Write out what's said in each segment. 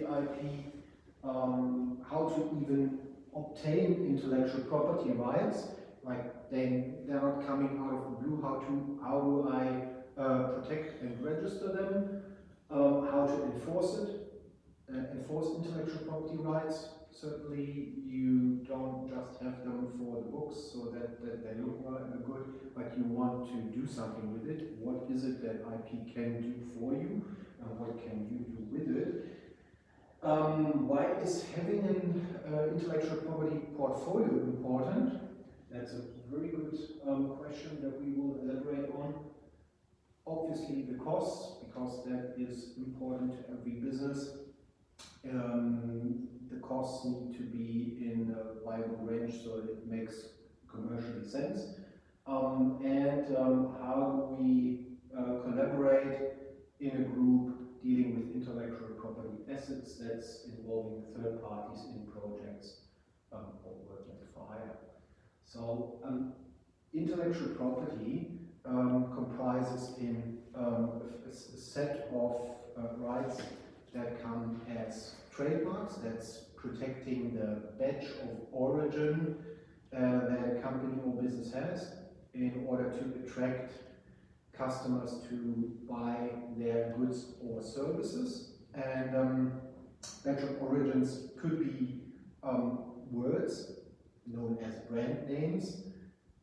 IP, how to even obtain intellectual property rights. Like they're not coming out of the blue. How do I protect and register them? How to enforce intellectual property rights. Certainly, you don't just have them for the books so that they look good, but you want to do something with it. What is it that IP can do for you, and what can you do with it? Why is having an intellectual property portfolio important? That's a very good question that we will elaborate on. Obviously, the costs, because that is important to every business. The costs need to be in a viable range so it makes commercially sense. How do we collaborate in a group dealing with intellectual property assets that's involving third parties in projects or working for hire. So intellectual property comprises in a set of rights that come as trademarks, that's protecting the badge of origin that a company or business has in order to attract customers to buy their goods or services. And badge of origins could be words known as brand names.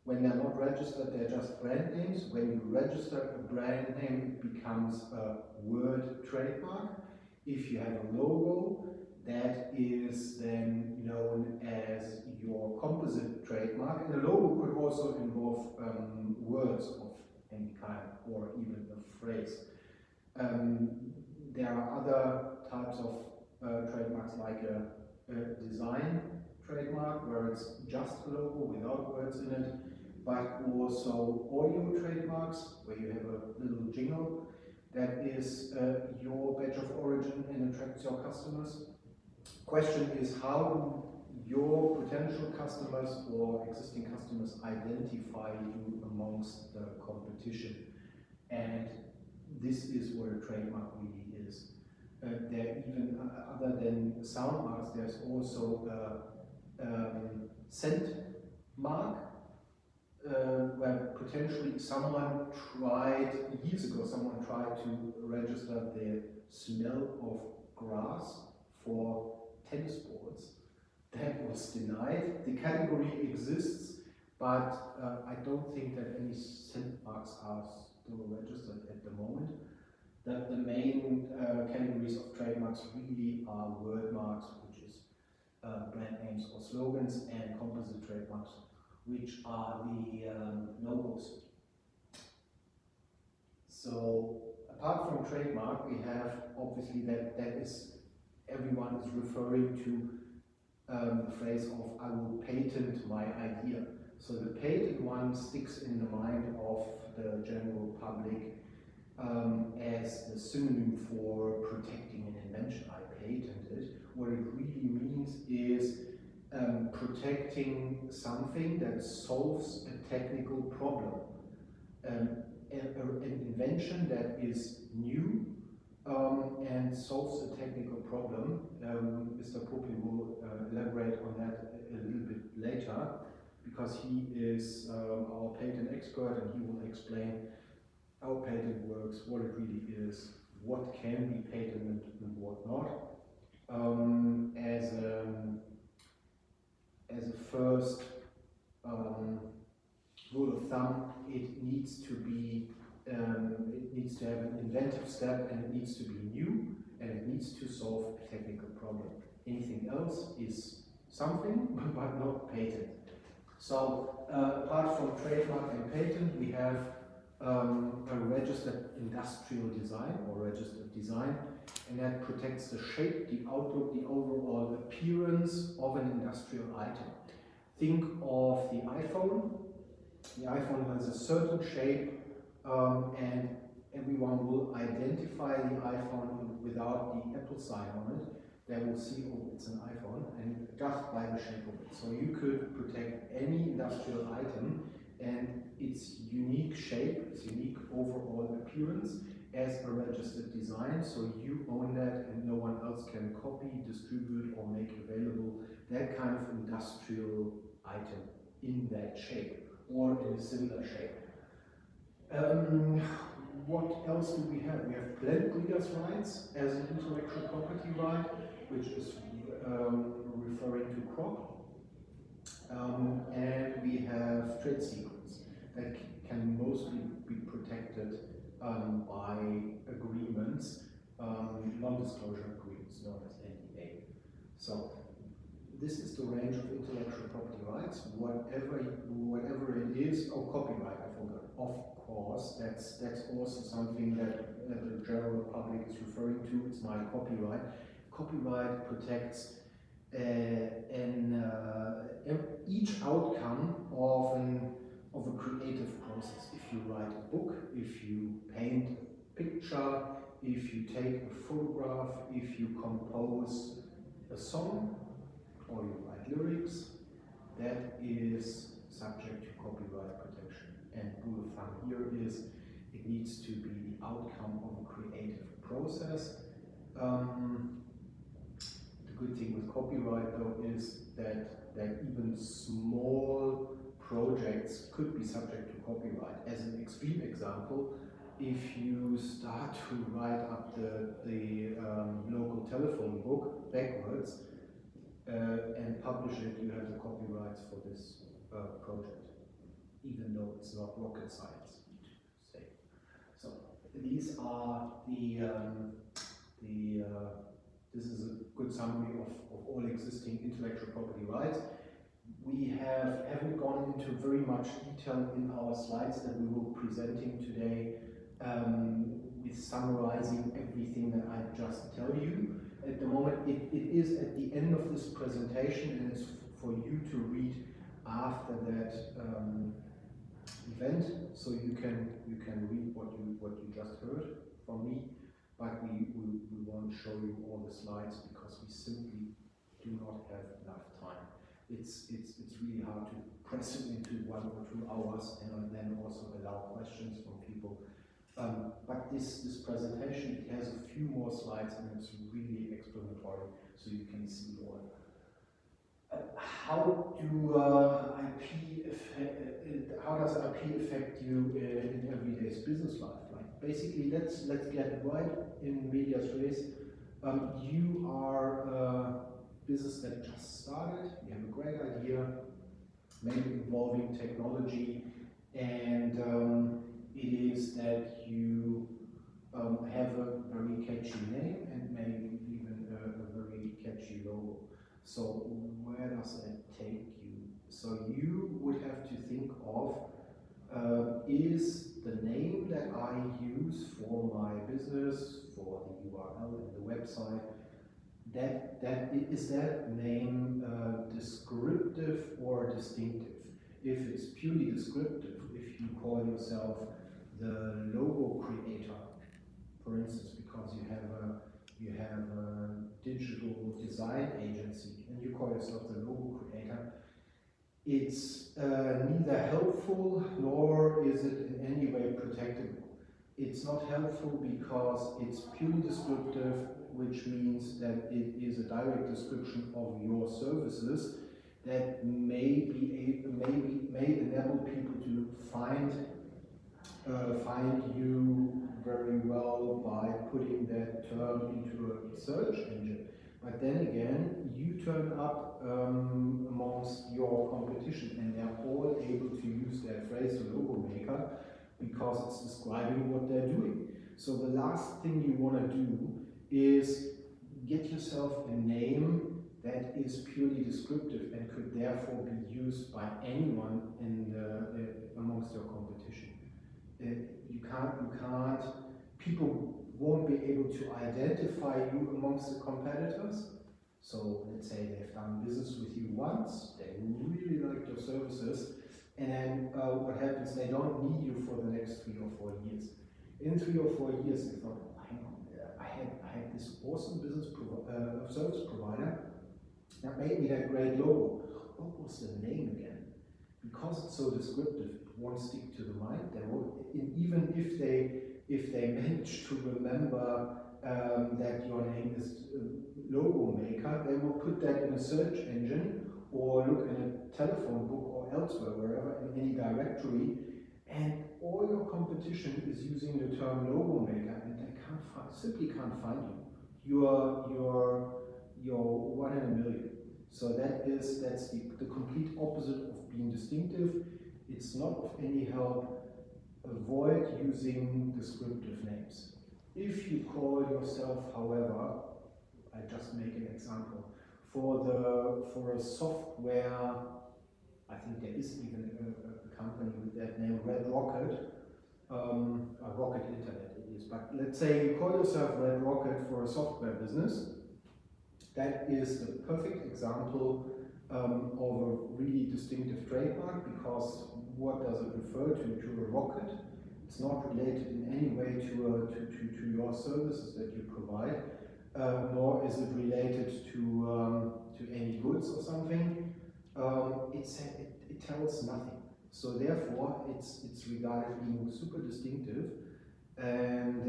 When they're not registered, they're just brand names. When you register a brand name, it becomes a word trademark. If you have a logo, that is then known as your composite trademark. And a logo could also involve words of any kind or even a phrase. There are other types of trademarks like a design trademark where it's just a logo without words in it, but also audio trademarks where you have a little jingle that is your badge of origin and attracts your customers. Question is, how do your potential customers or existing customers identify you amongst the competition? And this is what a trademark really is. There even other than sound marks, there's also a scent mark. Where potentially years ago, someone tried to register the smell of grass for tennis balls. That was denied. The category exists, but I don't think that any scent marks are still registered at the moment. That the main categories of trademarks really are word marks, which is brand names or slogans, and composite trademarks, which are the logos. So apart from trademark, we have obviously that is everyone is referring to the phrase of "I will patent my idea." So the patent one sticks in the mind of the general public as the synonym for protecting an invention. I patented. What it really means is protecting something that solves a technical problem. An invention that is new and solves a technical problem. Mr. Popi will elaborate on that a little bit later, because he is our patent expert and he will explain how patent works, what it really is, what can be patented and what not. As a first rule of thumb, it needs to have an inventive step, and it needs to be new, and it needs to solve a technical problem. Anything else is something, but not patent. So apart from trademark and patent, we have a registered industrial design or registered design, and that protects the shape, the outlook, the overall appearance of an industrial item. Think of the iPhone. The iPhone has a certain shape, and everyone will identify the iPhone without the Apple sign on it. They will see, oh, it's an iPhone, and just by the shape of it. So you could protect any industrial item and its unique shape, its unique overall appearance as a registered design, so you own that and no one else can copy, distribute, or make available that kind of industrial item in that shape or in a similar shape. What else do we have? We have blend breeders' rights as an intellectual property right, which is referring to crop. And we have trade secrets that can mostly be protected by agreements, non-disclosure agreements known as NDA. So this is the range of intellectual property rights, whatever it is. Oh, copyright, I forgot. Of course, that's also something that the general public is referring to. It's my copyright. Copyright protects each outcome of a creative process. If you write a book, if you paint a picture, if you take a photograph, if you compose a song, or you write lyrics, that is subject to copyright protection. And rule of thumb here is it needs to be the outcome of a creative process. The good thing with copyright though is that even small projects could be subject to copyright. As an extreme example, if you start to write up the local telephone book backwards, and publish it, you have the copyrights for this project, even though it's not rocket science, to say. So these are this is a good summary of all existing intellectual property rights. We haven't gone into very much detail in our slides that we were presenting today, with summarizing everything that I just tell you. At the moment, it is at the end of this presentation, and it's for you to read after that event, so you can read what you just heard from me. But we won't show you all the slides because we simply do not have enough time. It's really hard to press it into 1 or 2 hours and then also allow questions from people. But this presentation, it has a few more slides and it's really explanatory, so you can see more. How does IP affect you in everyday's business life? Like basically, let's get right in medias res. You are a business that just started. You have a great idea, maybe involving technology, and it is that you have a very catchy name and maybe even a very catchy logo. So where does that take you? So you would have to think of, is the name that I use for my business, for the URL and the website, is that name descriptive or distinctive? If it's purely descriptive, if you call yourself the logo creator, for instance, because you have a digital design agency and you call yourself the logo creator, it's neither helpful nor is it in any way protectable. It's not helpful because it's purely descriptive, which means that it is a direct description of your services that may enable people to find you very well by putting that term into a search engine. But then again, you turn up amongst your competition and they're all able to use that phrase, the logo maker, because it's describing what they're doing. So the last thing you want to do is get yourself a name that is purely descriptive and could therefore be used by anyone amongst your competition. You can't, people won't be able to identify you amongst the competitors. So let's say they've done business with you once, they really like your services, and then what happens, they don't need you for the next 3 or 4 years. In 3 or 4 years, they thought, hang on, I had this awesome service provider that made me that great logo. What was the name again? Because it's so descriptive, it won't stick to the mind. They won't, even if they manage to remember that your name is logo maker, they will put that in a search engine or look in a telephone book or elsewhere, wherever, in any directory, and all your competition is using the term logo maker, and they simply can't find you. You're one in a million. So that's the complete opposite of being distinctive. It's not of any help. Avoid using descriptive names. If you call yourself, however, I just make an example, for a software, I think there is even a company with that name, Red Rocket, Rocket Internet it is, but let's say you call yourself Red Rocket for a software business. That is the perfect example of a really distinctive trademark, because what does it refer to a rocket? It's not related in any way to your services that you provide, nor is it related to any goods or something. It tells nothing. So therefore, it's regarded being super distinctive, and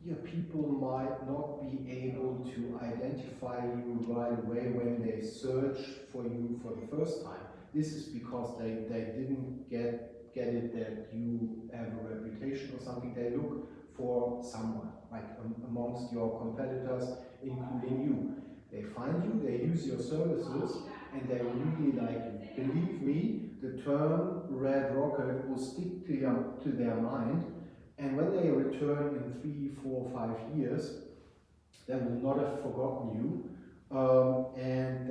yeah, people might not be able to identify you right away when they search for you for the first time. This is because they didn't get it that you have a reputation or something. They look for someone, like amongst your competitors, including you. They find you, they use your services, and they really like you. Believe me, the term Red Rocket will stick to their mind. And when they return in 3, 4, 5 years, they will not have forgotten you. And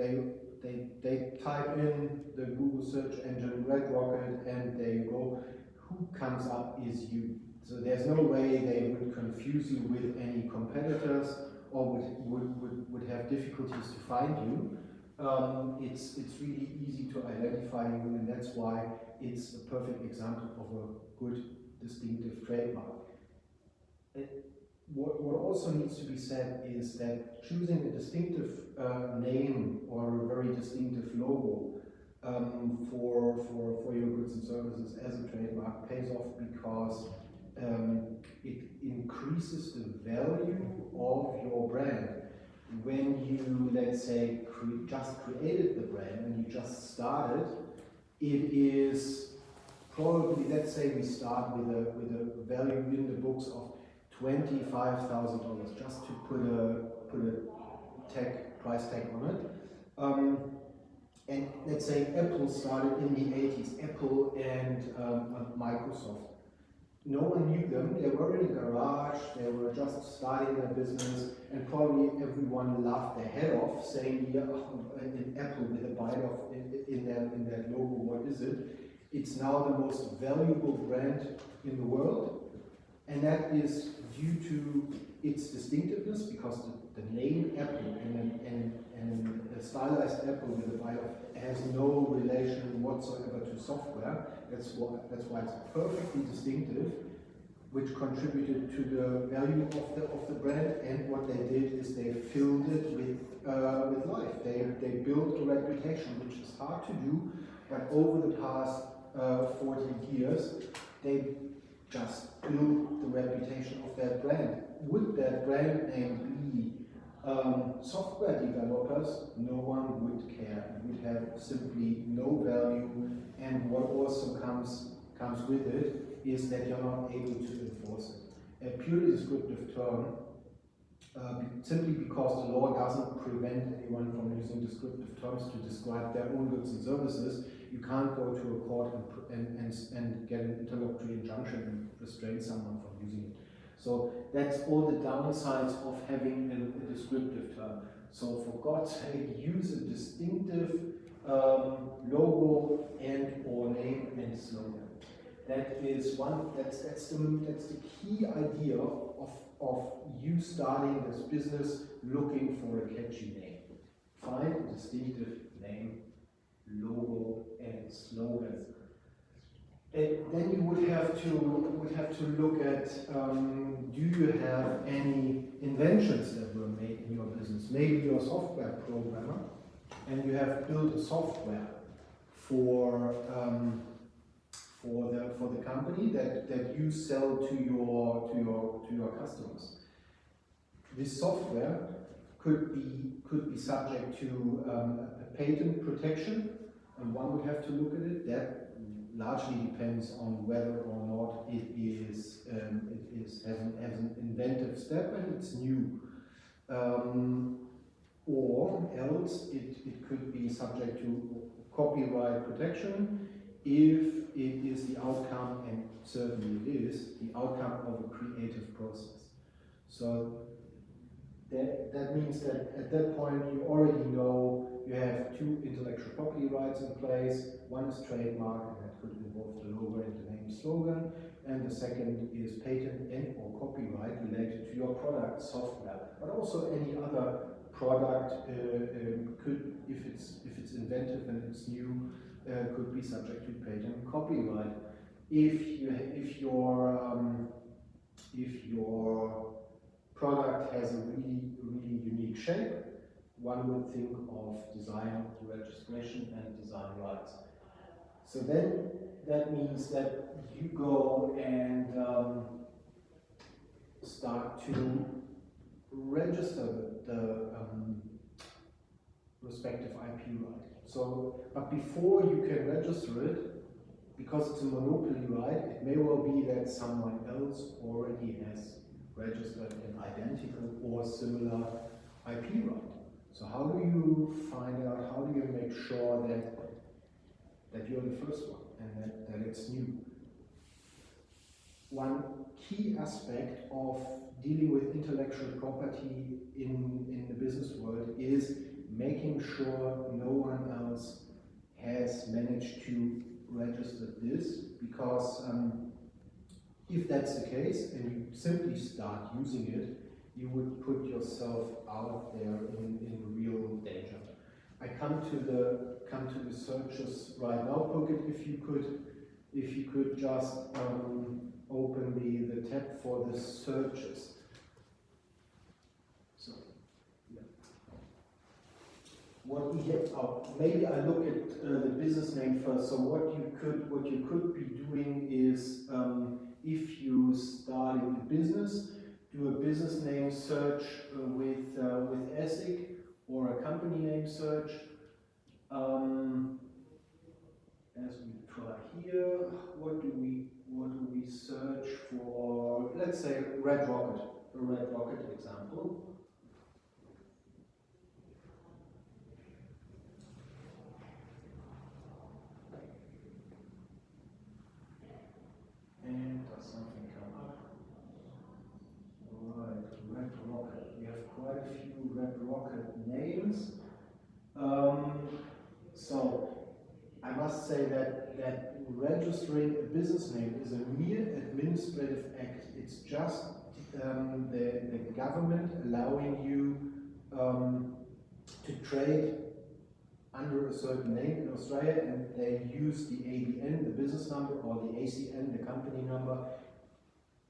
they type in the Google search engine Red Rocket, and there you go. Who comes up is you. So there's no way they would confuse you with any competitors or would have difficulties to find you. It's really easy to identify you, and that's why it's a perfect example of a good distinctive trademark. What also needs to be said is that choosing a distinctive name or a very distinctive logo for your goods and services as a trademark pays off, because it increases the value of your brand. When you, let's say, just created the brand and you just started, it is probably, let's say we start with a value in the books of $25,000, just to put a price tag on it. And let's say Apple started in the 80s, Apple and Microsoft. No one knew them, they were in a garage, they were just starting their business, and probably everyone laughed their head off, saying, yeah, an Apple with a bite of in that logo, what is it? It's now the most valuable brand in the world, and that is due to its distinctiveness, because the name Apple and a stylized apple with a bite of has no relation whatsoever to software. That's why it's perfectly distinctive, which contributed to the value of the brand. And what they did is they filled it with life. They built a reputation, which is hard to do, but over the past 40 years, they just built the reputation of that brand. Would that brand name be software developers? No one would care. It would have simply no value, and what also comes with it is that you're not able to enforce it. A purely descriptive term, simply because the law doesn't prevent anyone from using descriptive terms to describe their own goods and services, you can't go to a court and get an interlocutory injunction and restrain someone from using it. So that's all the downsides of having a descriptive term. So for God's sake, use a distinctive logo and or name and slogan. That is that's the key idea of you starting this business looking for a catchy name. Find a distinctive name, logo, and slogan. Then you would have to look at, do you have any inventions that were made in your business? Maybe you're a software programmer and you have built a software for the company that you sell to your customers. this software could be subject to a patent protection, and one would have to look at it. That largely depends on whether or not it has an inventive step and it's new. Or else it could be subject to copyright protection if it is the outcome, and certainly it is, the outcome of a creative process. So that means that at that point you already know you have two intellectual property rights in place. One is trademark, and that could involve the logo and the name slogan, and the second is patent and or copyright related to your product software, but also any other product could, if it's inventive and it's new, could be subject to patent and copyright. If your product has a really unique shape, one would think of design registration and design rights. So then that means that you go and start to register the respective IP right. So, but before you can register it, because it's a monopoly right, it may well be that someone else already has registered an identical or similar IP right. So how do you find out, how do you make sure that you're the first one and that it's new? One key aspect of dealing with intellectual property in the business world is making sure no one else has managed to register this, because if that's the case and you simply start using it, you would put yourself out there in real danger. I come to the searches right now. Pocket, if you could just open the tab for the searches. So, yeah. What we have, maybe I look at the business name first. So what you could be doing is, if you started a business, do a business name search with ESIC, or a company name search. As we try here, what do we search for? Let's say Red Rocket, a Red Rocket example. And does something come up? Right, Red Rocket. We have quite a few Red Rocket names. So I must say that registering a business name is a mere administrative act. It's just the government allowing you to trade under a certain name in Australia, and they use the ABN, the business number, or the ACN, the company number,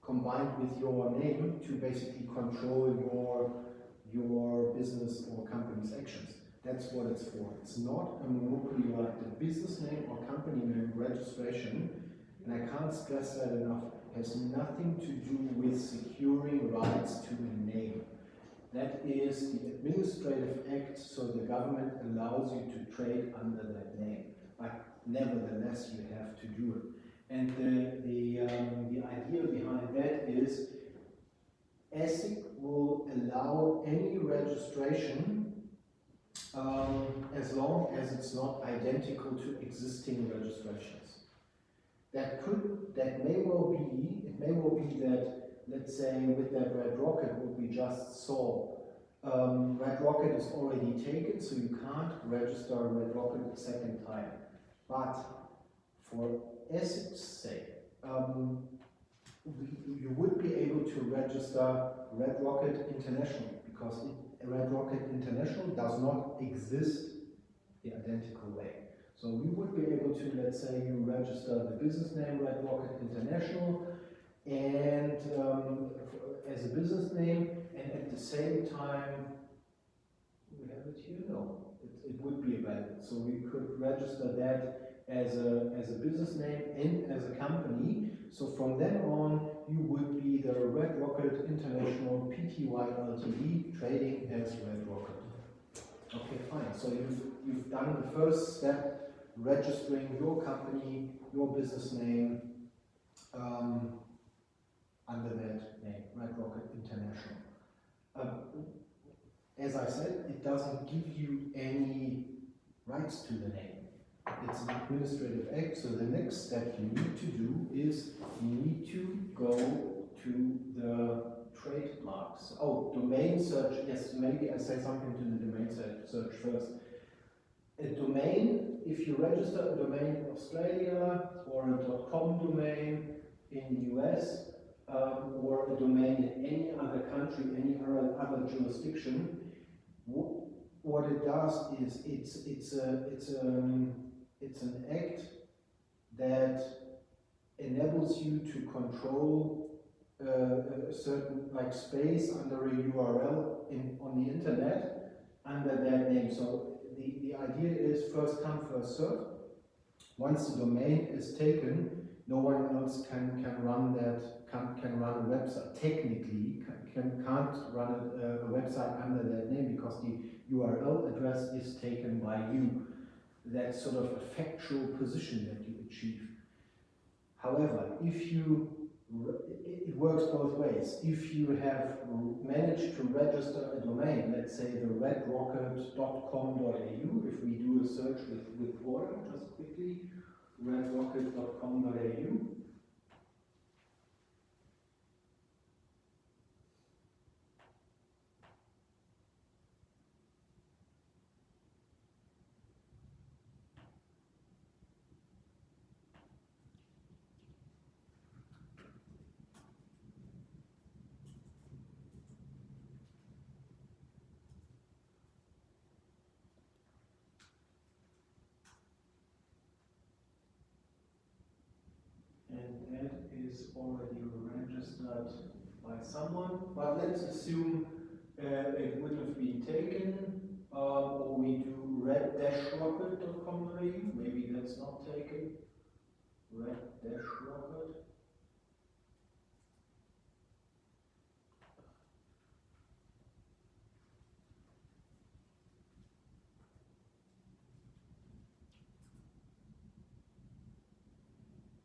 combined with your name to basically control your business or company's actions. That's what it's for. It's not a monopoly like the business name or company name registration, and I can't stress that enough, has nothing to do with securing rights to a name. That is the administrative act, so the government allows you to trade under that name. But nevertheless, you have to do it. And the idea behind that is ESIC will allow any registration as long as it's not identical to existing registrations. That may well be, it may well be that, let's say with that Red Rocket, what we just saw, Red Rocket is already taken, so you can't register Red Rocket a second time. But for ESIC's sake, you would be able to register Red Rocket International, because Red Rocket International does not exist the identical way. So we would be able to, let's say you register the business name Red Rocket International and as a business name, and at the same time, we have it here? No, it would be available. So we could register that as a business name and as a company. So from then on, you would be the Red Rocket International Pty Ltd, trading as Red Rocket. Okay, fine. So you've done the first step, registering your company, your business name under that name, Red Rocket International. As I said, it doesn't give you any rights to the name. It's an administrative act, so the next step you need to do is you need to go to the trademarks. Oh, domain search. Yes, maybe I say something to the domain search first. A domain, if you register a domain in Australia or a .com domain in the US, or a domain in any other country, any other jurisdiction, what it does is it's an act that enables you to control a certain space under a URL on the internet under that name. So the idea is first come, first serve. Once the domain is taken, no one else can run a website. Technically, can't run a website under that name because the URL address is taken by you. That's sort of a factual position that you achieve. However, it works both ways. If you have managed to register a domain, let's say the redrocket.com.au, if we do a search with order, just quickly, redrocket.com.au. And that is already registered by someone, but let's assume it would have been taken, or we do red-rocket.com.au, maybe that's not taken, red-rocket.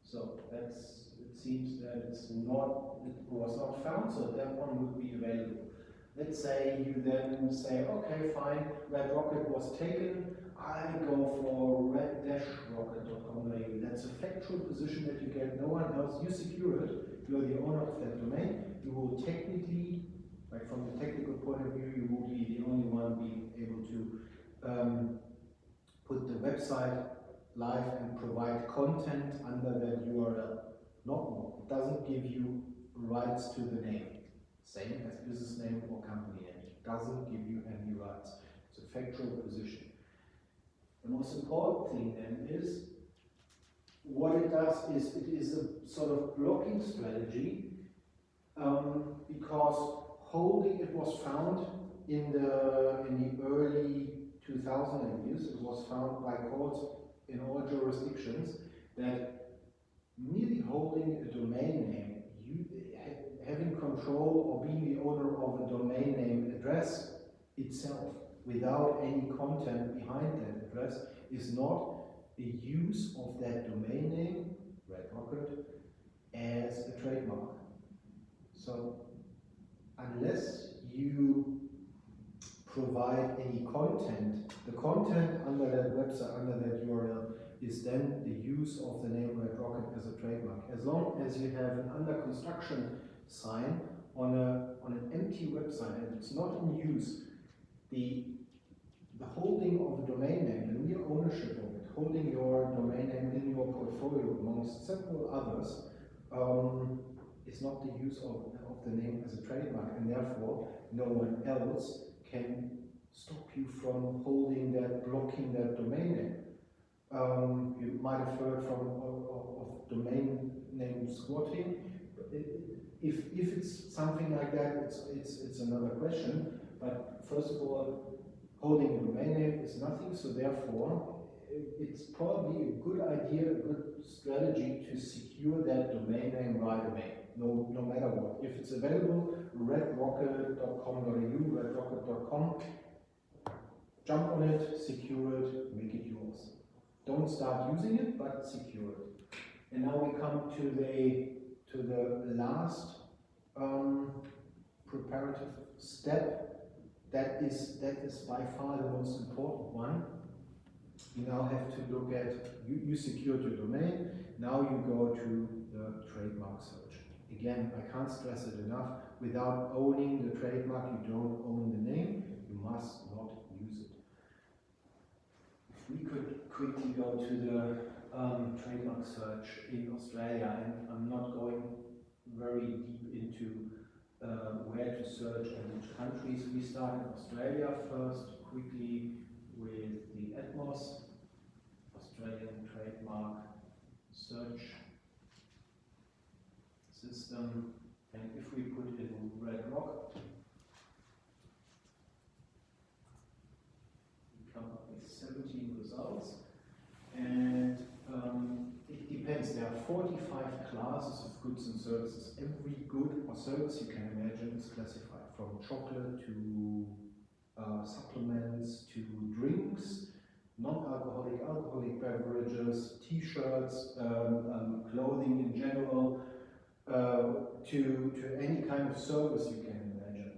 So it seems that it was not found, so that one would be available. Let's say you then say, okay, fine, Red Rocket was taken, I go for red-rocket.com.au. That's a factual position that you get, no one else, you secure it, you're the owner of that domain, you will technically, from the technical point of view, you will be the only one being able to put the website live and provide content under that URL. Not more. It doesn't give you rights to the name. Same as business name or company name. It doesn't give you any rights. It's a factual position. The most important thing then is, what it does is it is a sort of blocking strategy, because it was found in the early 2000 years, it was found by courts in all jurisdictions that merely holding a domain name, having control or being the owner of a domain name address itself without any content behind that address is not a use of that domain name, Red Rocket, as a trademark. So unless you provide any content, the content under that website, under that URL, is then the use of the name Red Rocket as a trademark. As long as you have an under construction sign on an empty website and it's not in use, the holding of the domain name, the mere ownership of it, holding your domain name in your portfolio amongst several others, is not the use of the name as a trademark, and therefore no one else can stop you from holding that, blocking that domain name. You might have heard of domain name squatting. If it's something like that, it's another question. But first of all, holding a domain name is nothing. So therefore, it's probably a good idea, a good strategy to secure that domain name right away, no matter what. If it's available, redrocket.com.au, redrocket.com, jump on it, secure it, make it yours. Don't start using it, but secure it. And now we come to the last preparative step. That is by far the most important one. You now have to look at, you secured your domain, now you go to the trademark search. Again, I can't stress it enough, without owning the trademark, you don't own the name, you must not use it. If we could quickly go to the trademark search in Australia, and I'm not going very deep into where to search and which countries. We start in Australia first, quickly with the ATMOS, Australian Trademark Search System. And if we put in Red Rock, we come up with 17 results. And it depends, there are 45 classes of goods and services. Every good or service you can imagine is classified, from chocolate to supplements to drinks, non-alcoholic, alcoholic beverages, t-shirts, clothing in general, to any kind of service you can imagine.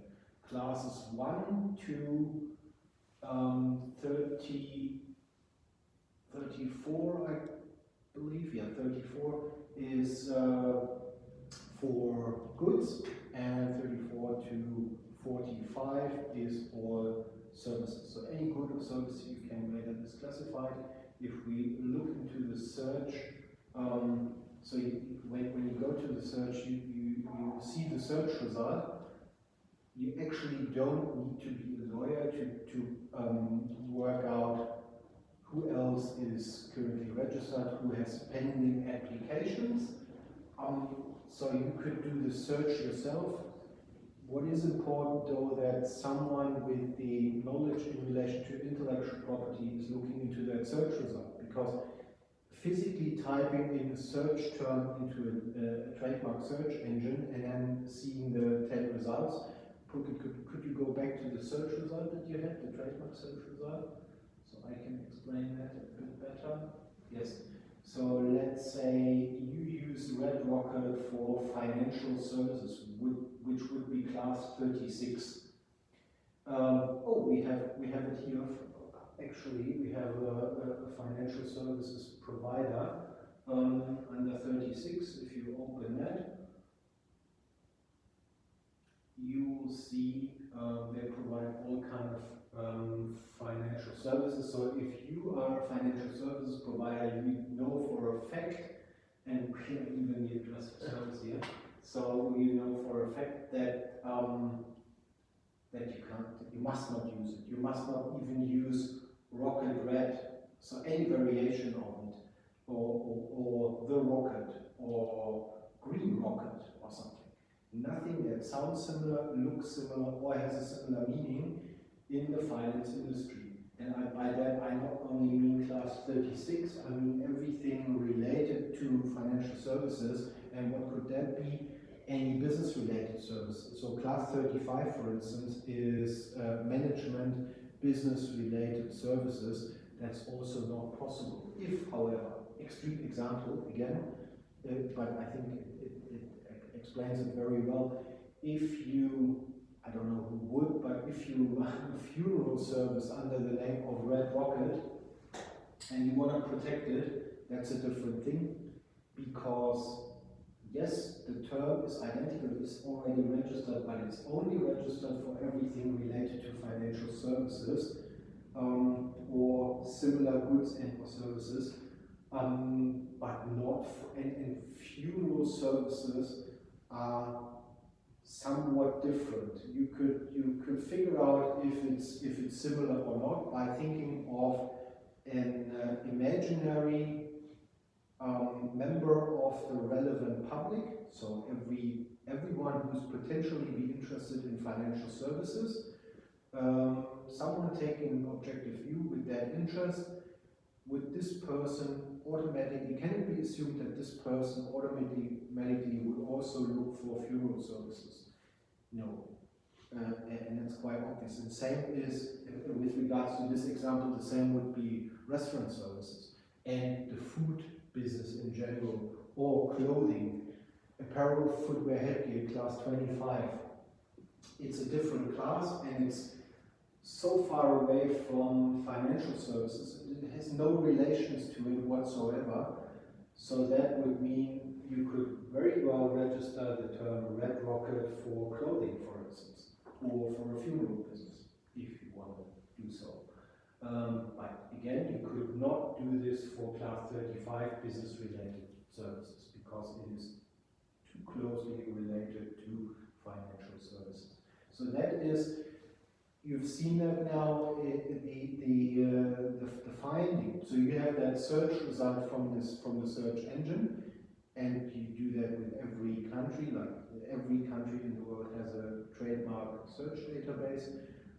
Classes 1 to 34, I believe, yeah, 34 is for goods, and 34 to 45 is for services. So any good or service you can imagine is classified. If we look into the search, so when you go to the search, you see the search result. You actually don't need to be a lawyer to work out who else is currently registered, who has pending applications. So you could do the search yourself. What is important though, that someone with the knowledge in relation to intellectual property is looking into that search result, because physically typing in a search term into a trademark search engine and then seeing the 10 results, could you go back to the search result that you had, the trademark search result? So I can explain that a bit better. Yes. So let's say you use Red Rocket for financial services, which would be class 36. We have it here. Actually, we have a financial services provider under 36. If you open that, you will see they provide all kind of financial services. So if you are a financial services provider, you know for a fact, and we have even the address of service here, so you know for a fact that that you must not use it. You must not even use Rocket Red, so any variation of it, or the Rocket, or Green Rocket, or something. Nothing that sounds similar, looks similar, or has a similar meaning in the finance industry. And by that I not only mean class 36, I mean everything related to financial services. And what could that be? Any business related services. So class 35, for instance, is management business related services. That's also not possible. If, however, extreme example again, but I think it explains it very well. If you, I don't know who would, but if you run a funeral service under the name of Red Rocket and you want to protect it, that's a different thing, because yes, the term is identical, it's already registered, but it's only registered for everything related to financial services or similar goods and or services, but not for, and funeral services are somewhat different. You could figure out if it's similar or not by thinking of an imaginary member of the relevant public, so everyone who's potentially be interested in financial services, someone taking an objective view with that interest would this person automatically, can it be assumed that this person automatically would also look for funeral services? No. And it's quite obvious. And the same is, with regards to this example, the same would be restaurant services and the food business in general, or clothing, apparel, footwear, headgear, class 25. It's a different class, and it's so far away from financial services. It has no relations to it whatsoever. So that would mean you could very well register the term Red Rocket for clothing, for instance, or for a funeral business, if you want to do so. But again, you could not do this for class 35 business-related services, because it is too closely related to financial services. So that is, you've seen that now, the finding. So you have that search result from the search engine, and you do that with every country. Like every country in the world has a trademark search database.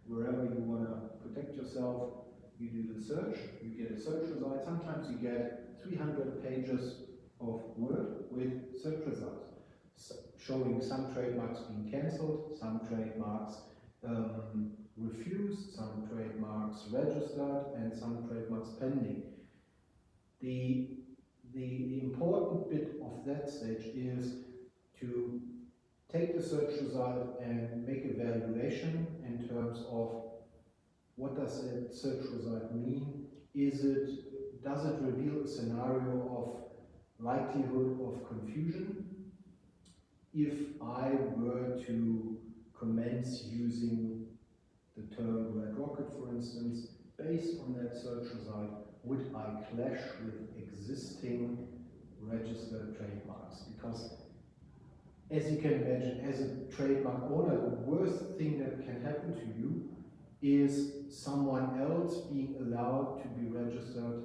Wherever you want to protect yourself, you do the search. You get a search result. Sometimes you get 300 pages of Word with search results, showing some trademarks being cancelled, some trademarks refused, some trademarks registered, and some trademarks pending. The important bit of that stage is to take the search result and make a valuation in terms of what does that search result mean. Does it reveal a scenario of likelihood of confusion? If I were to commence using the term Red Rocket, for instance, based on that search result, would I clash with existing registered trademarks? Because, as you can imagine, as a trademark owner, the worst thing that can happen to you is someone else being allowed to be registered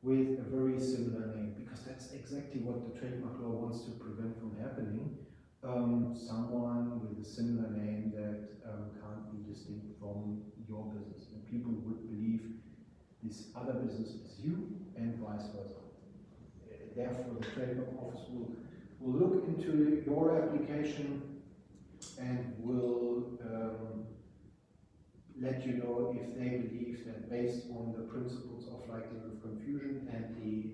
with a very similar name, because that's exactly what the trademark law wants to prevent from happening. Someone with a similar name that can't be distinct from your business, and people would believe this other business is you, and vice versa. Therefore, the Trademark Office will look into your application and will let you know if they believe that, based on the principles of likelihood of confusion and the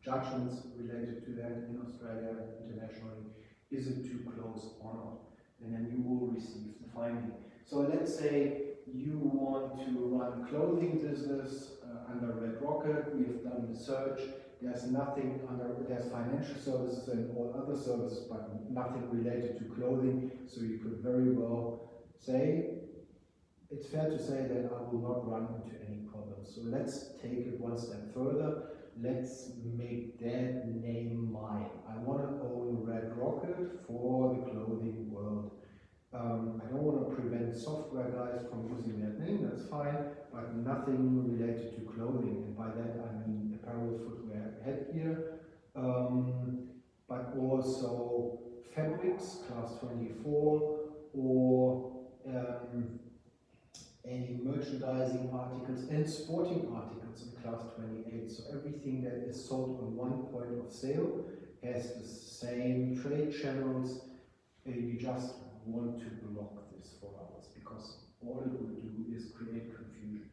judgments related to that in Australia and internationally, is it too close or not? And then you will receive the finding. So let's say you want to run clothing business under Red Rocket. We have done the search. There's nothing there's financial services and all other services, but nothing related to clothing. So you could very well say, it's fair to say that I will not run into any problems. So let's take it one step further. Let's make that name mine. I want to own Red Rocket for the clothing world. I don't want to prevent software guys from using that name, that's fine, but nothing related to clothing. And by that I mean apparel, footwear, headgear, but also fabrics, class 24, or any merchandising articles and sporting articles in class 28. So everything that is sold on one point of sale has the same trade channels. You just want to block this for hours, because all it would do is create confusion.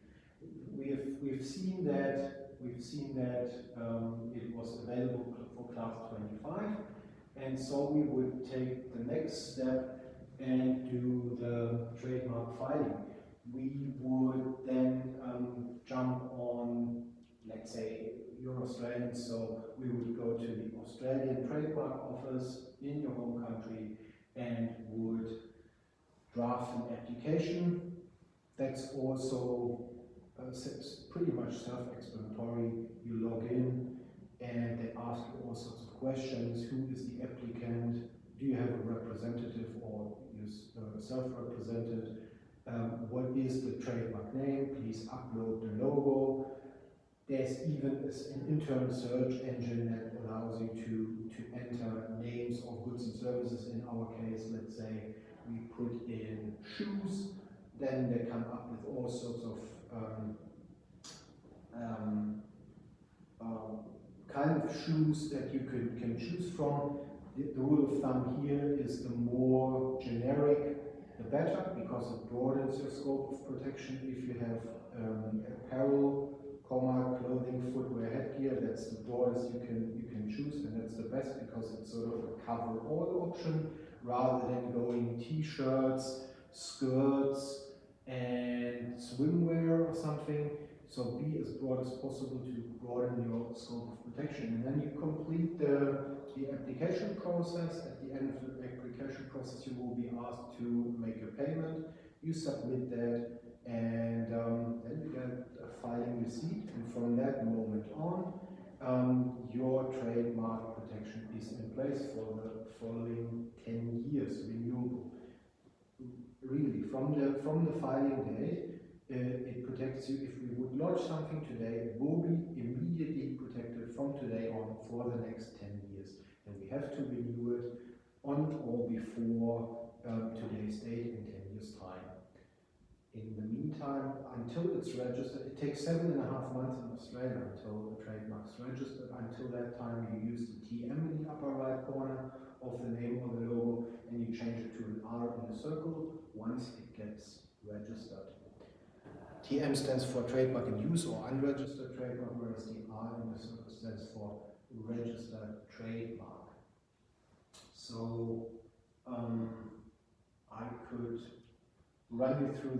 We've seen that it was available for class 25, and so we would take the next step and do the trademark filing. We would then jump on, let's say, you're Australian, so we would go to the Australian Trademark Office in your home country and would draft an application. That's also pretty much self-explanatory. You log in and they ask you all sorts of questions. Who is the applicant? Do you have a representative or you're self-represented? What is the trademark name? Please upload the logo. There's even an internal search engine that allows you to enter names of goods and services. In our case, let's say we put in shoes, then they come up with all sorts of um, kind of shoes that you can choose from. The rule of thumb here is the more generic, the better, because it broadens your scope of protection. If you have apparel, clothing, footwear, headgear, that's the broadest you can choose, and that's the best because it's sort of a cover-all option rather than going t-shirts, skirts, and swimwear or something. So be as broad as possible to broaden your scope of protection. And then you complete the application process. At the end of the application process, you will be asked to make a payment. You submit that, and then you get a filing receipt. And from that moment on, your trademark protection is in place for the following 10 years, renewable. Really, from the filing date, it protects you. If we would lodge something today, it will be immediately protected from today on for the next 10 years. And we have to renew it on or before today's date in 10 years' time. In the meantime, until it's registered, it takes 7.5 months in Australia until the trademark's registered. Until that time, you use the TM in the upper right corner of the name or the logo, and you change it to an R in a circle once it gets registered. TM stands for trademark in use or unregistered trademark, whereas the R in the circle stands for registered trademark. So I could run you through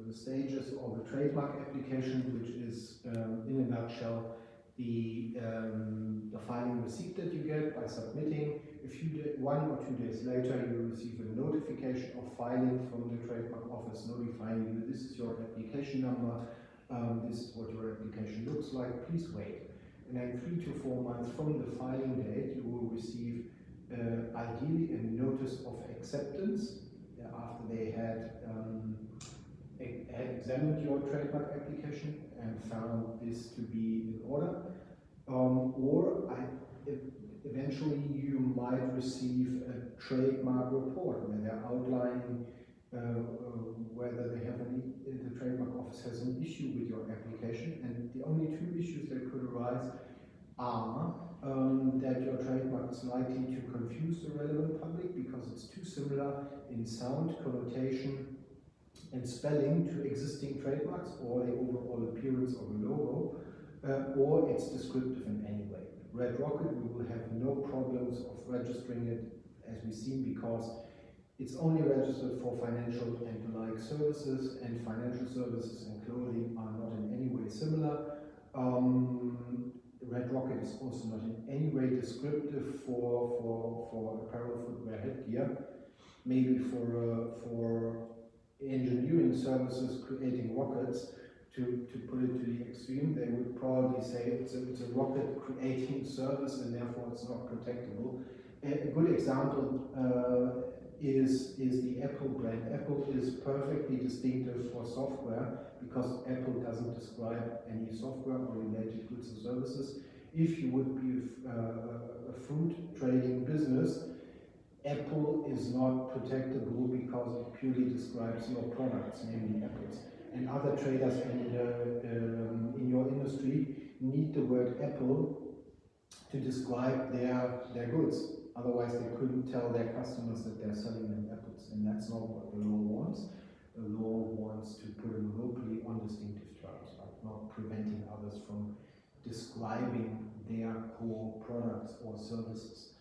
the stages of the trademark application, which is, in a nutshell, the filing receipt that you get by submitting. 1 or 2 days later, you receive a notification of filing from the trademark office notifying you this is your application number, this is what your application looks like, please wait. And then 3 to 4 months from the filing date, you will receive ideally a notice of acceptance after they had examined your trademark application and found this to be in order. Eventually you might receive a trademark report where they're outlining whether they have the trademark office has an issue with your application, and the only 2 issues that could arise are that your trademark is likely to confuse the relevant public because it's too similar in sound, connotation, and spelling to existing trademarks or the overall appearance of a logo, or it's descriptive in any way. Red Rocket, we will have no problems of registering it as we've seen because it's only registered for financial and the like services, and financial services and clothing are not in any way similar. Red Rocket is also not in any way descriptive for apparel, footwear, headgear. Maybe for engineering services creating rockets, to put it to the extreme, they would probably say it's a rocket creating service and therefore it's not protectable. A good example is the Apple brand. Apple is perfectly distinctive for software because Apple doesn't describe any software or related goods or services. If you would be a fruit trading business, Apple is not protectable because it purely describes your products, namely apples. And other traders in your industry need the word apple to describe their goods. Otherwise, they couldn't tell their customers that they're selling them apples, and that's not what the law wants. The law wants to put them locally on distinctive terms, but not preventing others from describing their core products or services.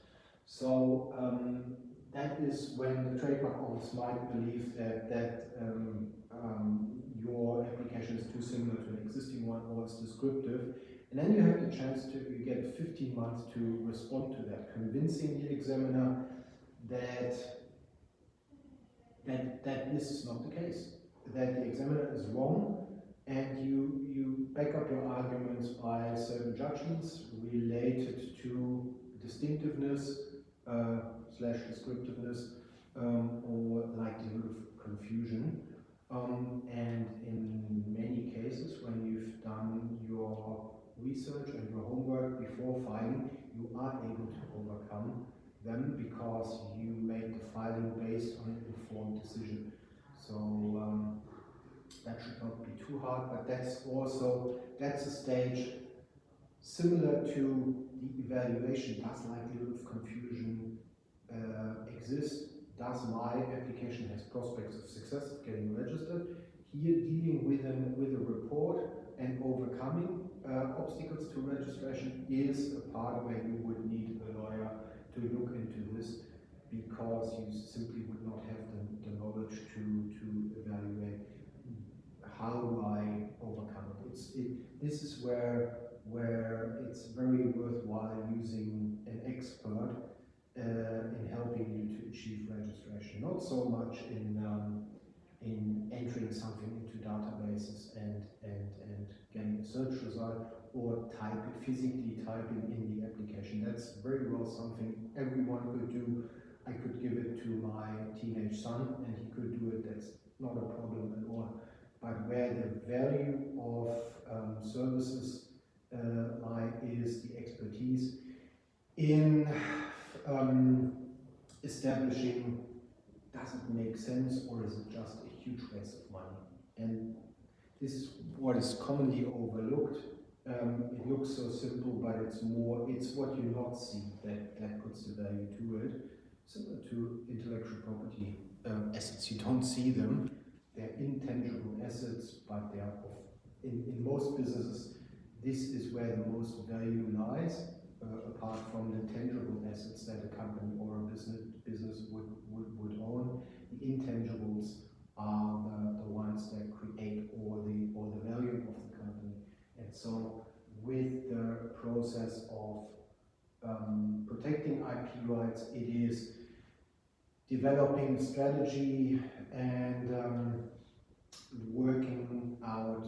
So that is when the trademark office might believe that your application is too similar to an existing one or it's descriptive. And then you have the chance you get 15 months to respond to that, convincing the examiner that this is not the case, that the examiner is wrong, and you back up your arguments by certain judgments related to distinctiveness / descriptiveness or likelihood of confusion. And in many cases, when you've done your research and your homework before filing, you are able to overcome them because you made the filing based on an informed decision. So that should not be too too hard, but that's a stage similar to the evaluation. Does likelihood of confusion exist? Does my application has prospects of success of getting registered? Here, dealing with a report and overcoming obstacles to registration is a part where you would need a lawyer to look into this, because you simply would not have the knowledge to evaluate how do I overcome it. This is where it's very worthwhile using an expert in helping you to achieve registration. Not so much in entering something into databases and getting a search result, or physically typing in the application. That's very well something everyone could do. I could give it to my teenage son and he could do it. That's not a problem at all. But where the value of services lie is the expertise in establishing, does it make sense or is it just a huge waste of money? And this is what is commonly overlooked. It looks so simple, but it's what you not see that puts the value to it. Similar to intellectual property assets, you don't see them. They're intangible assets, but they are in most businesses, this is where the most value lies, apart from the tangible assets that a company or a business would own. The intangibles are the ones that create all the value of the company. And so with the process of protecting IP rights, it is developing strategy and working out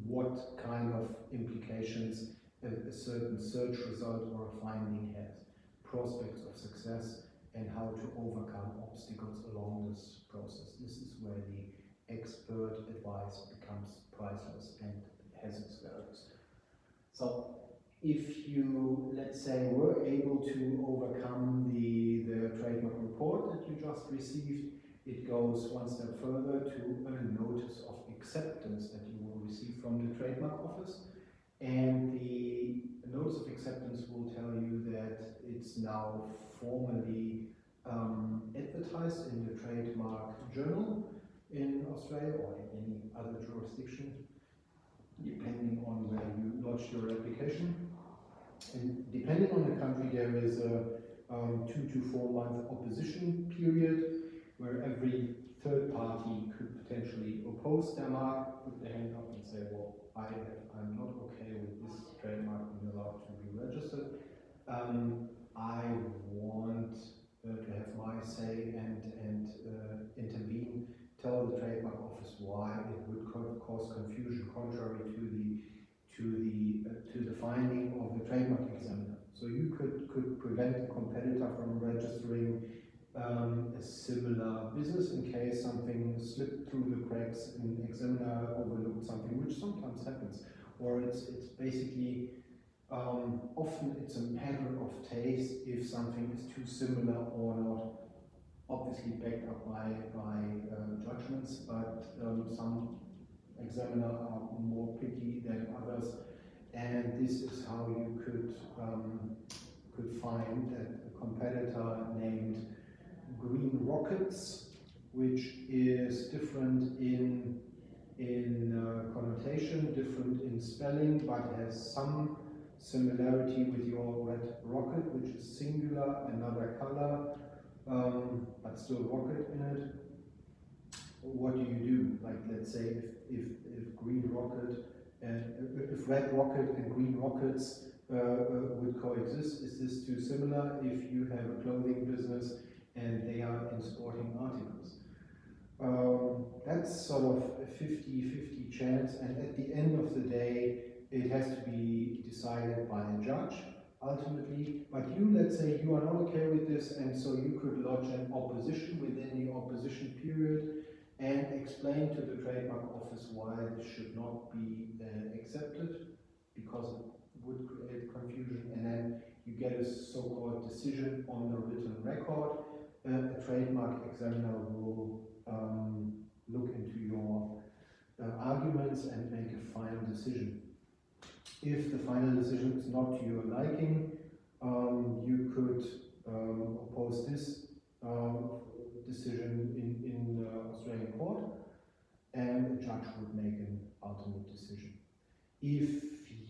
what kind of implications a certain search result or a finding has, prospects of success, and how to overcome obstacles along this process. This is where the expert advice becomes priceless and has its values. So if you, let's say, were able to overcome the trademark report that you just received, it goes one step further to a notice of acceptance that you will receive from the trademark office. And the notice of acceptance will tell you that it's now formally advertised in the Trademark Journal in Australia or in any other jurisdiction, depending on where you lodged your application. And depending on the country, there is a 2 to 4 month opposition period where every third party could potentially oppose their mark, put their hand up and say, well, I'm not okay with this trademark being allowed to be registered. I want to have my say and intervene, tell the trademark office why it would cause confusion contrary to the finding of the trademark examiner. So you could prevent a competitor from registering a similar business in case something slipped through the cracks and the examiner overlooked something, which sometimes happens. Or it's basically, often it's a matter of taste if something is too similar or not, obviously backed up by judgments, but some examiners are more picky than others, and this is how you could find a competitor named Green Rockets, which is different in connotation, different in spelling, but has some similarity with your red rocket, which is singular, another color, but still rocket in it. What do you do? Like, let's say if green rocket if red rocket and green rockets would coexist, is this too similar if you have a clothing business and they are in sporting articles? That's sort of a 50-50 chance, and at the end of the day, it has to be decided by a judge ultimately. But you, let's say you are not okay with this, and so you could lodge an opposition within the opposition period and explain to the trademark office why this should not be accepted, because it would create confusion, and then you get a so-called decision on the written record. A trademark examiner will look into arguments and make a final decision. If the final decision is not to your liking, you could oppose this decision in Australian court, and a judge would make an ultimate decision. If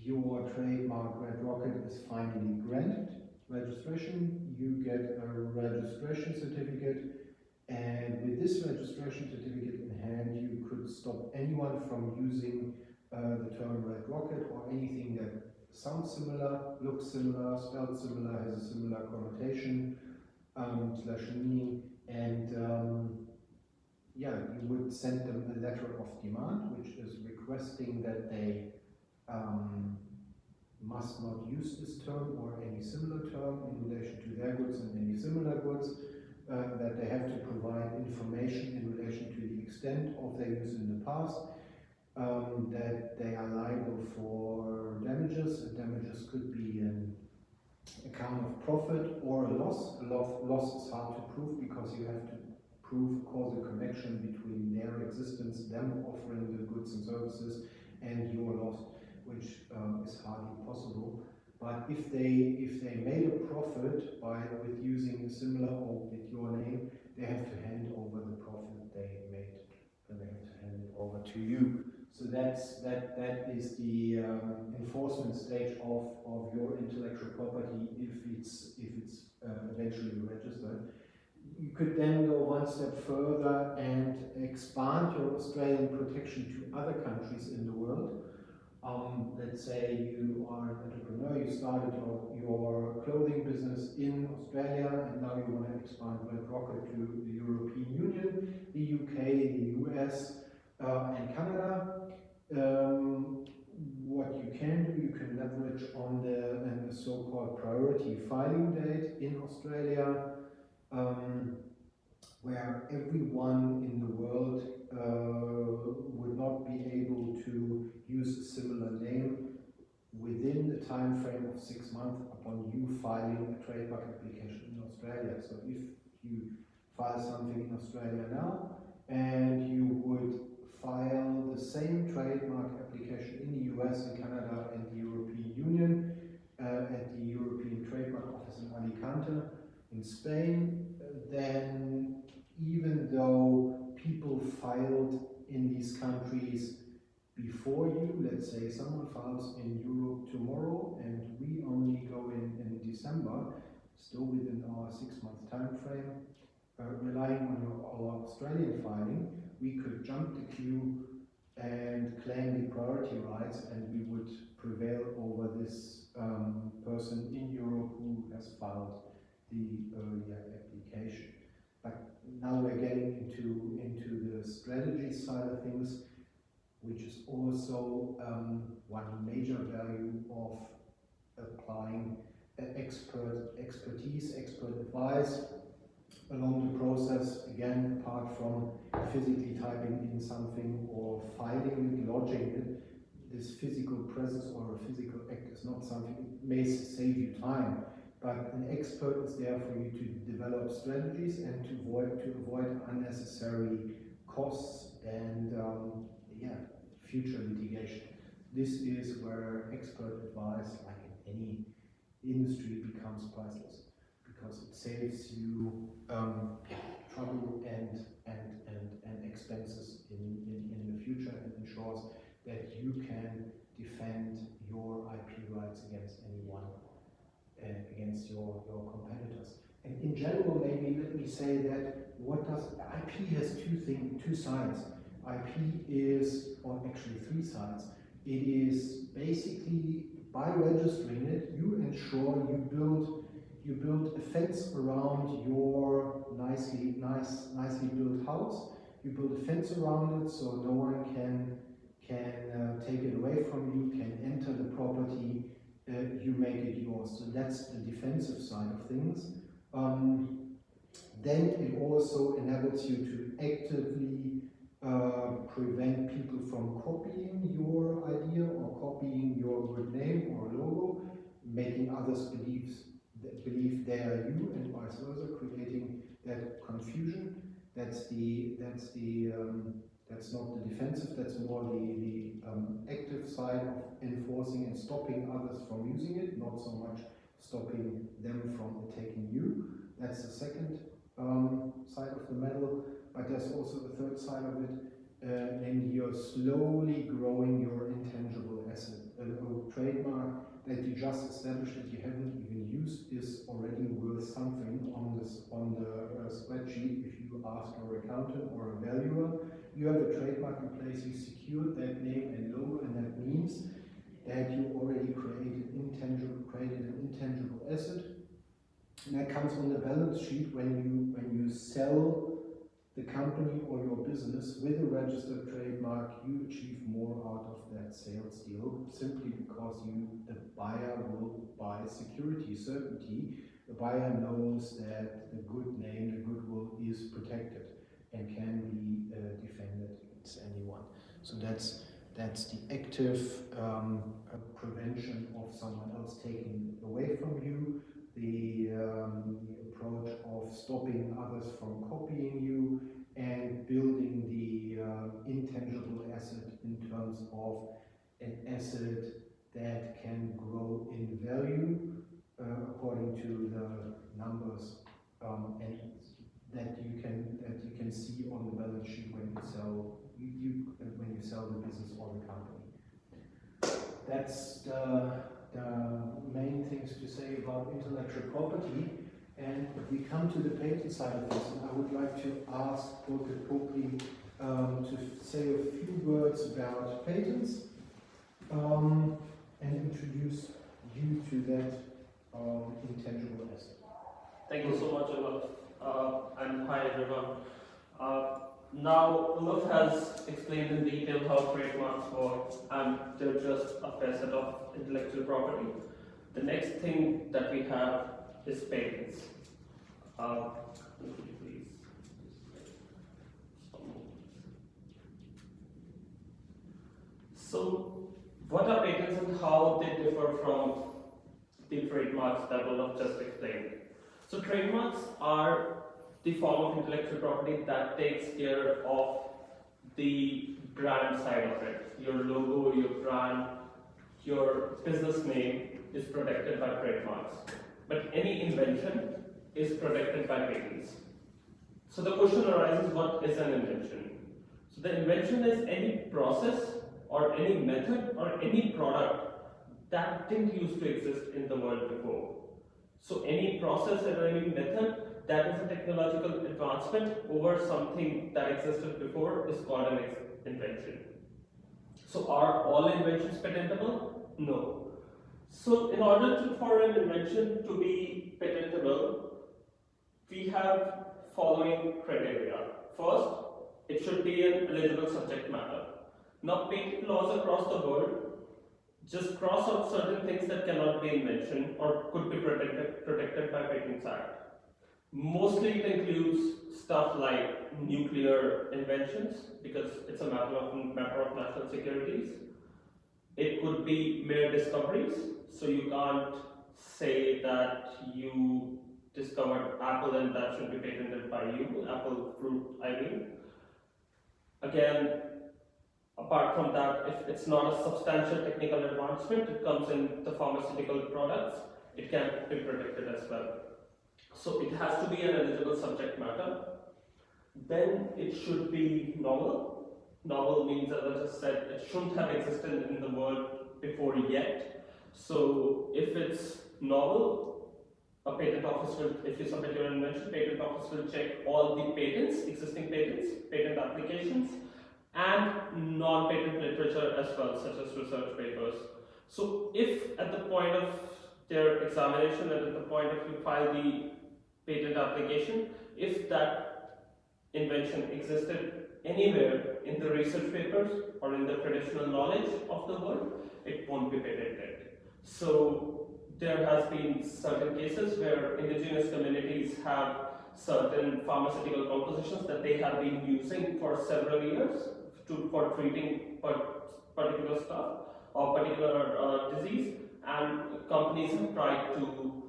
your trademark Red Rocket is finally granted registration, you get a registration certificate, and with this registration certificate in hand, you could stop anyone from using the term Red Rocket or anything that sounds similar, looks similar, spelled similar, has a similar connotation slash meaning, and yeah, you would send them a letter of demand, which is requesting that they must not use this term or any similar term in relation to their goods and any similar goods, that they have to provide information in relation to the extent of their use in the past, that they are liable for damages, and damages could be an account of profit or a loss. A loss is hard to prove because you have to prove causal connection between their existence, them offering the goods and services, and your loss, which is hardly possible. But if they made a profit with using a similar or with your name, they have to hand over the profit they made, and they have to hand it over to you. So that is the enforcement stage of your intellectual property if it's eventually registered. You could then go one step further and expand your Australian protection to other countries in the world. Let's say you are an entrepreneur, you started your clothing business in Australia, and now you want to expand Red Rocket to the European Union, the UK, the US, and Canada. What you can do, you can leverage on the so-called priority filing date in Australia, where everyone in the world would not be able to use a similar name within the time frame of 6 months upon you filing a trademark application in Australia. So if you file something in Australia now, and you would file the same trademark application in the US and Canada and the European Union at the European Trademark Office in Alicante in Spain, then even though people filed in these countries before you, let's say someone files in Europe tomorrow and we only go in December, still within our 6-month time frame, relying on our Australian filing, we could jump the queue and claim the priority rights, and we would prevail over this person in Europe who has filed the earlier application. But now we're getting into the strategy side of things, which is also one major value of applying expertise, expert advice along the process, again, apart from physically typing in something or filing it, lodging it. This physical presence or a physical act is not something that may save you time, but an expert is there for you to develop strategies and to avoid unnecessary costs and future litigation. This is where expert advice, like in any industry, becomes priceless, because it saves you trouble and expenses in the future, and ensures that you can defend your IP rights against anyone, against your competitors. And in general, maybe let me say that IP has two sides. IP is, or actually 3 sides. It is basically, by registering it, you ensure you build a fence around your nicely built house. You build a fence around it so no one can take it away from you, can enter the property. You make it yours. So that's the defensive side of things. Then it also enables you to actively prevent people from copying your idea or copying your good name or logo, making others believe they are you, and vice versa, creating that confusion. That's the That's not the defensive, that's more the active side of enforcing and stopping others from using it, not so much stopping them from attacking you. That's the second side of the medal, but there's also the third side of it, namely you're slowly growing your intangible asset. A trademark that you just established that you haven't even used is already worth something on the spreadsheet. If you ask your accountant or a valuer, you have a trademark in place, you secured that name and logo, and that means that you already created an intangible asset. And that comes on the balance sheet when you sell the company or your business with a registered trademark. You achieve more out of that sales deal simply because the buyer will buy security, certainty. The buyer knows that the good name, the goodwill is protected and can be defended against anyone. So that's the active prevention of someone else taking away from you. The approach of stopping others from copying you, and building the intangible asset in terms of an asset that can grow in value according to the numbers and that you can see on the balance sheet when you sell the business or the company. That's the main things to say about intellectual property. And if we come to the patent side of this, I would like to ask Burkhard Popli to say a few words about patents and introduce you to that intangible asset. Thank you so much, Olaf. And hi everyone. Now, Olaf has explained in detail how trademarks work, and they're just a facet of intellectual property. The next thing that we have is patents. So, what are patents and how they differ from the trademarks that Olaf just explained? So, trademarks are the form of intellectual property that takes care of the brand side of it. Your logo, your brand, your business name is protected by trademarks. But any invention is protected by patents. So the question arises, what is an invention? So the invention is any process or any method or any product that didn't used to exist in the world before. So any process or any method that is a technological advancement over something that existed before is called an invention. So are all inventions patentable? No. So in order for an invention to be patentable, we have following criteria. First, it should be an eligible subject matter. Now, patent laws across the world just cross out certain things that cannot be invention or could be protected by Patents Act. Mostly it includes stuff like nuclear inventions, because it's a matter of national securities. It could be mere discoveries, so you can't say that you discovered apple and that should be patented by you, apple fruit, I mean. Again, apart from that, if it's not a substantial technical advancement, it comes in the pharmaceutical products, it can be protected as well. So it has to be an eligible subject matter. Then it should be novel. Novel means, as I just said, it shouldn't have existed in the world before yet. So if it's novel, a patent office will, if you submit your invention, patent office will check all the patents, existing patents, patent applications, and non-patent literature as well, such as research papers. So if at the point of their examination and at the point of you file the patent application, if that invention existed anywhere in the research papers or in the traditional knowledge of the world, it won't be patented. So there has been certain cases where indigenous communities have certain pharmaceutical compositions that they have been using for several years for treating particular stuff or particular disease, and companies have tried to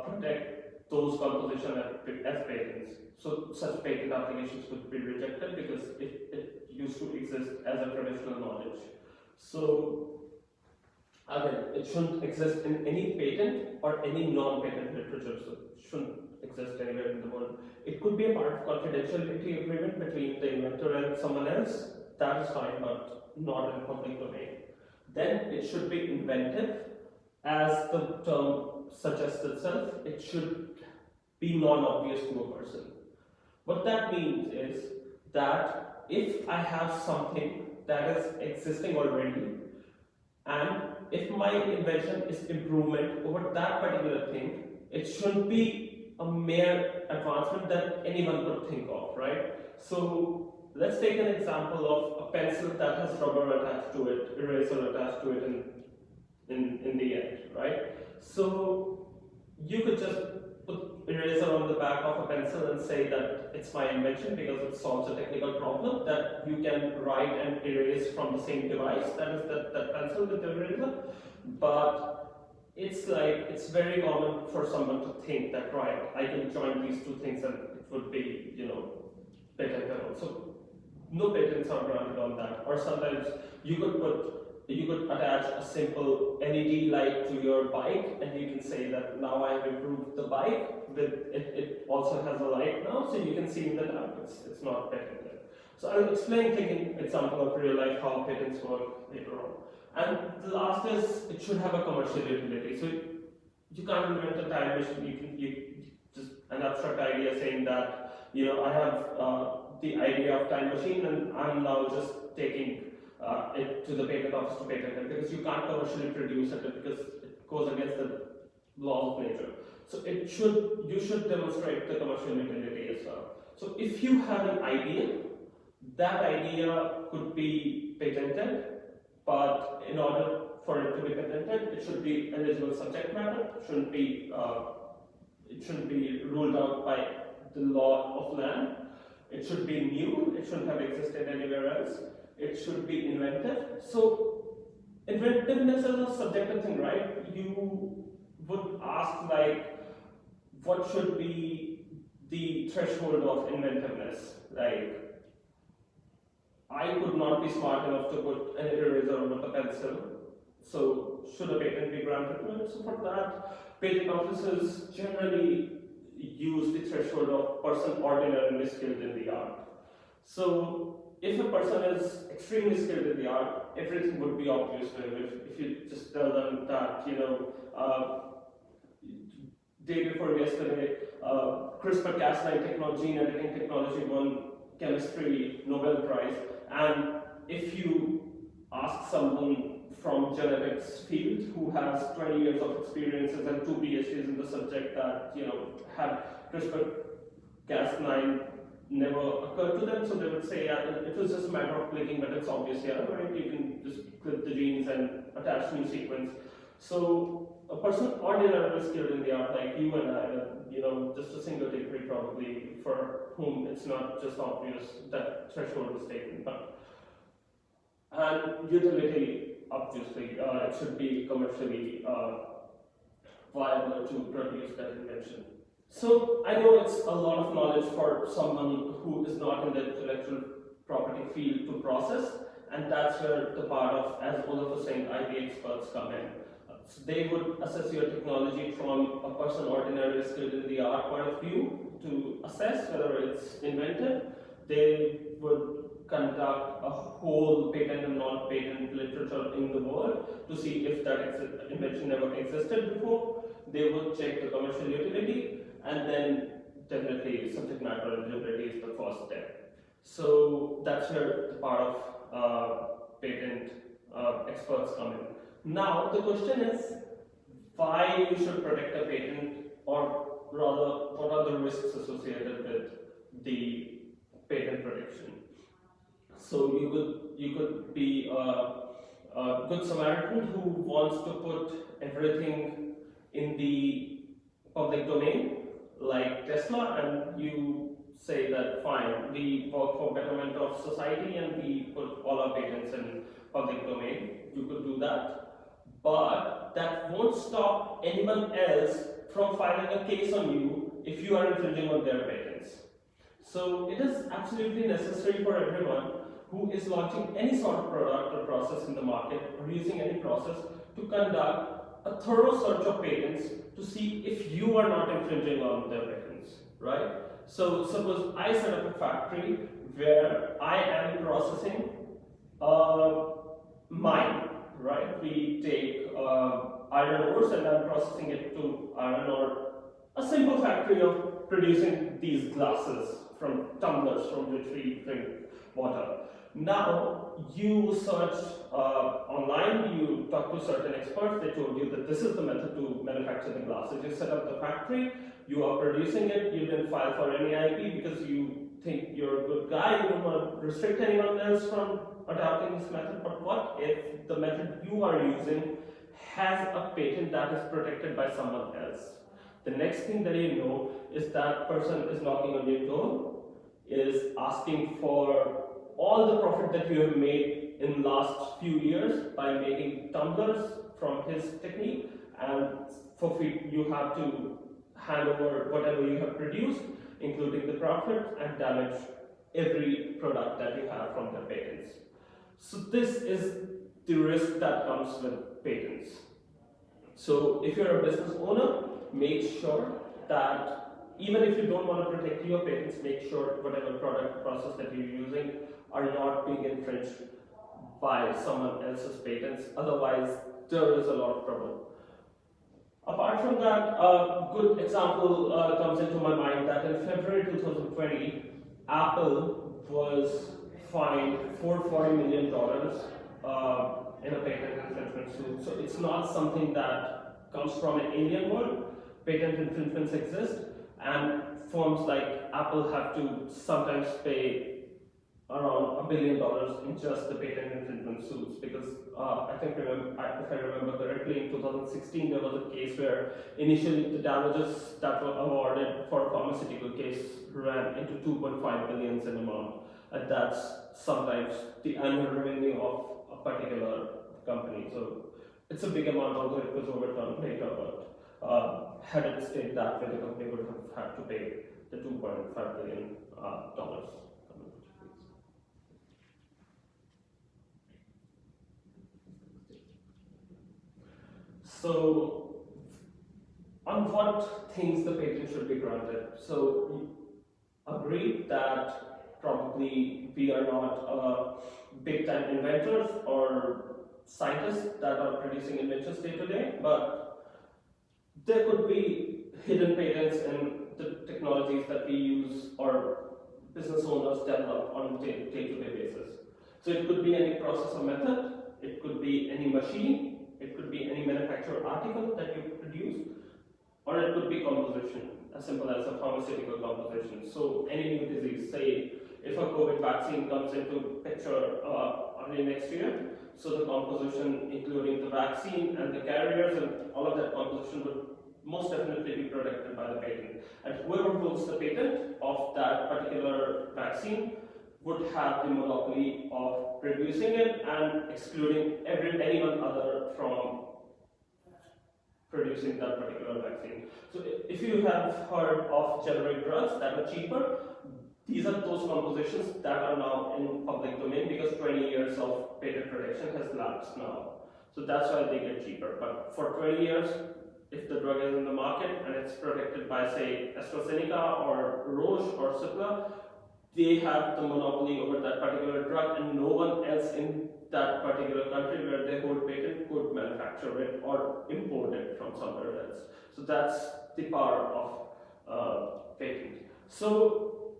protect those compositions as patents. So such patent applications would be rejected because it used exist as a traditional knowledge. So again, it shouldn't exist in any patent or any non-patent literature, so it shouldn't exist anywhere in the world. It could be a part of confidentiality agreement between the inventor and someone else, that is fine, but not in public domain. Then it should be inventive, as the term suggests itself. It should be non-obvious to a person. What that means is that if I have something that is existing already, and if my invention is improvement over that particular thing, it shouldn't be a mere advancement that anyone could think of, right? So let's take an example of a pencil that has rubber attached to it, eraser attached to it in the end, right? So you could just put eraser on the back of a pencil and say that it's my invention because it solves a technical problem, that you can write and erase from the same device, that is that pencil with the eraser. But it's very common for someone to think that, right, I can join these two things and it would be, patentable. So no patents are granted on that. Or sometimes you could attach a simple LED light to your bike, and you can say that now I have improved the bike with it also has a light now, so you can see in the lab it's not patented. So I'll explain, taking example of real life, how patents work later on. And the last is, it should have a commercial utility. So you can't invent a time machine. You just an abstract idea saying that, I have the idea of time machine, and I'm now just taking it to the patent office to patent it, because you can't commercially produce it because it goes against the laws of nature. So you should demonstrate the commercial utility as well. So if you have an idea, that idea could be patented, but in order for it to be patented, it should be eligible subject matter. It shouldn't be ruled out by the law of land. It should be new. It shouldn't have existed anywhere else. It should be inventive. So inventiveness is a subjective thing, right? You would ask, like, what should be the threshold of inventiveness? Like, I could not be smart enough to put an eraser with a pencil, so should a patent be granted to it? So for that, patent offices generally use the threshold of person ordinarily skilled in the art. So if a person is extremely skilled in the art, everything would be obvious to him. If you just tell them that, day before yesterday, CRISPR-Cas9 technology, gene editing technology won chemistry Nobel Prize, and if you ask someone from genetics field who has 20 years of experiences and 2 PhDs in the subject that, had CRISPR-Cas9 never occurred to them, so they would say, yeah, it was just a matter of clicking, but it's obvious, yeah, right? You can just click the genes and attach new sequence. So a person ordinarily skilled in the art, like you and I, just a single degree probably, for whom it's not just obvious that threshold is taken, and utility, obviously, it should be commercially viable to produce that invention. So I know it's a lot of knowledge for someone who is not in the intellectual property field to process, and that's where the part of, as Olaf was saying, IP experts come in. So they would assess your technology from a person ordinarily skilled in the art point of view to assess whether it's inventive. They would conduct a whole patent and non-patent literature in the world to see if that invention never existed before. They would check the commercial utility, and then definitely subject matter eligibility is the first step. So that's where the part of patent experts come in. Now the question is, why you should protect a patent, or rather, what are the risks associated with the patent protection? So you could be a good Samaritan who wants to put everything in the public domain, like Tesla, and you say that fine, we work for betterment of society and we put all our patents in public domain. You could do that. But that won't stop anyone else from filing a case on you if you are infringing on their patents. So it is absolutely necessary for everyone who is launching any sort of product or process in the market or using any process to conduct a thorough search of patents to see if you are not infringing on their patents, right? So suppose I set up a factory where I am processing mine, right? We take iron ores and I'm processing it to iron ore. A simple factory of producing these glasses from tumblers from which we drink water. Now, you searched online, you talked to certain experts, they told you that this is the method to manufacture the glasses. You set up the factory, you are producing it, you didn't file for any IP because you think you're a good guy, you don't want to restrict anyone else from adopting this method. But what if the method you are using has a patent that is protected by someone else? The next thing that you know is that person is knocking on your door, is asking for all the profit that you have made in last few years by making tumblers from his technique, and for free you have to hand over whatever you have produced, including the profit, and damage every product that you have from the patents. So this is the risk that comes with patents. So if you're a business owner, make sure that even if you don't want to protect your patents, make sure whatever product process that you're using are not being infringed by someone else's patents. Otherwise, there is a lot of trouble. Apart from that, a good example comes into my mind that in February 2020, Apple was fined $440 million in a patent infringement suit. So it's not something that comes from an alien world. Patent infringements exist, and firms like Apple have to sometimes pay around $1 billion in just the patent infringement suits, because I think if I remember correctly, in 2016 there was a case where initially the damages that were awarded for a pharmaceutical case ran into 2.5 billion in amount, and that's sometimes the annual revenue of a particular company. So it's a big amount, although it was overturned later, but had it stayed that way, the company would have had to pay the $2.5 billion dollars. So, on what things the patent should be granted? So, we agreed that probably we are not big-time inventors or scientists that are producing inventions day to day, but there could be hidden patents in the technologies that we use or business owners develop on a day-to-day basis. So it could be any process or method, it could be any machine, it could be any manufactured article that you produce, or it could be composition, as simple as a pharmaceutical composition. So any new disease, say if a COVID vaccine comes into picture early next year, so the composition, including the vaccine and the carriers and all of that composition, would most definitely be protected by the patent. And whoever holds the patent of that particular vaccine would have the monopoly of producing it and excluding anyone other from producing that particular vaccine. So if you have heard of generic drugs that are cheaper, these are those compositions that are now in public domain because 20 years of patent protection has lapsed now. So that's why they get cheaper. But for 20 years, if the drug is in the market and it's protected by, say, AstraZeneca or Roche or Cipla, they have the monopoly over that particular drug, and no one else in that particular country where they hold patent could manufacture it or import it from somewhere else. So that's the power of patent. So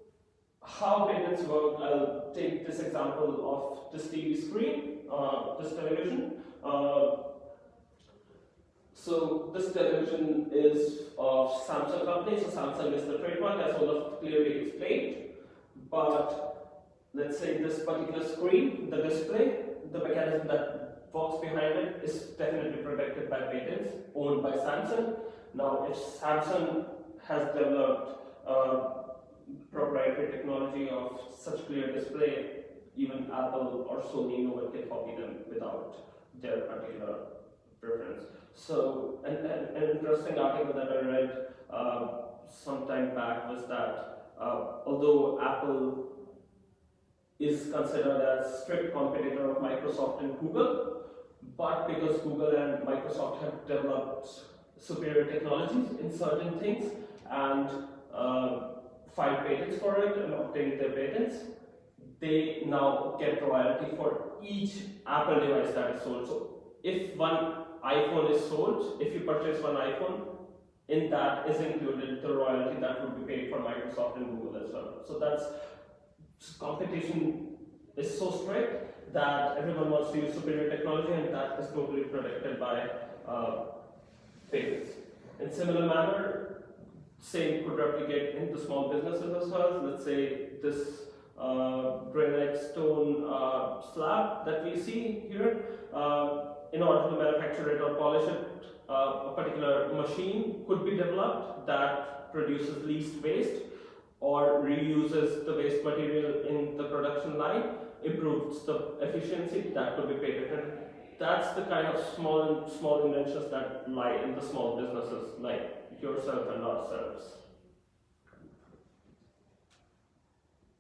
how patents work, I'll take this example of this TV screen, this television. So this television is of Samsung company, so Samsung is the trademark, as Olaf clearly explained. But let's say this particular screen, the display, the mechanism that works behind it is definitely protected by patents owned by Samsung. Now, if Samsung has developed proprietary technology of such clear display, even Apple or Sony, no one can copy them without their particular preference. So, an interesting article that I read some time back was that although Apple is considered as strict competitor of Microsoft and Google, but because Google and Microsoft have developed superior technologies in certain things and filed patents for it and obtained their patents, they now get royalty for each Apple device that is sold. So if one iPhone is sold, if you purchase one iPhone, in that is included the royalty that would be paid for Microsoft and Google as well. So that's competition is so strict that everyone wants to use superior technology, and that is totally protected by patents. In similar manner, same could replicate into small businesses as well. Let's say this granite stone slab that we see here, in order to manufacture it or polish it, a particular machine could be developed that produces least waste or reuses the waste material in the production line, improves the efficiency, that could be patented. That's the kind of small inventions that lie in the small businesses like yourself and ourselves.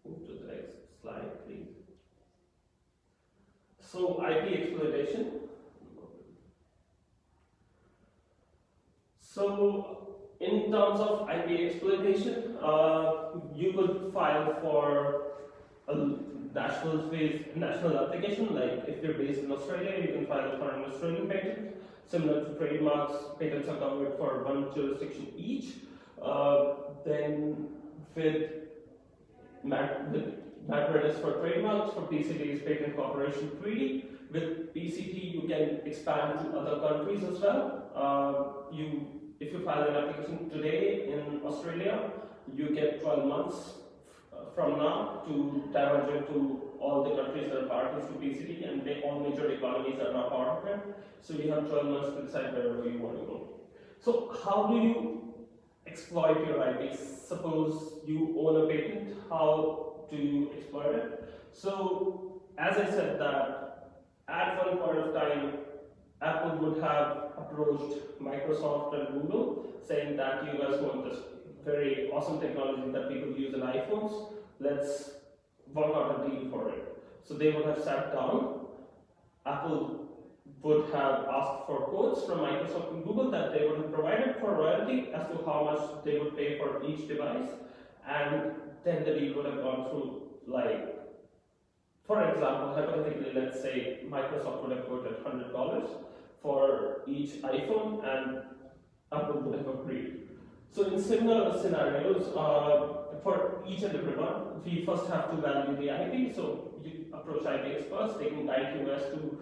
Move to the next slide, please. So IP exploitation. So in terms of IP exploitation, you could file for a national application. Like if you're based in Australia, you can file for an Australian patent. Similar to trademarks, patents are covered for one jurisdiction each. Then with MATRED is for trademarks, for PCT is Patent Corporation Treaty. With PCT, you can expand to other countries as well. If you file an application today in Australia, you get 12 months from now to diverge into all the countries that are parties to PCT, and all major economies are now part of it. So you have 12 months to decide wherever you want to go. So how do you exploit your IP? Suppose you own a patent, how do you exploit it? So as I said that at one point of time, Apple would have approached Microsoft and Google saying that you guys want this very awesome technology that people use in iPhones, let's work out a deal for it. So they would have sat down, Apple would have asked for quotes from Microsoft and Google that they would have provided for royalty as to how much they would pay for each device, and then the deal would have gone through. Like, for example, hypothetically, let's say Microsoft would have quoted $100 for each iPhone and Apple would have agreed. So in similar scenarios, for each and every one, we first have to value the IP. So you approach IP experts, they can guide you as to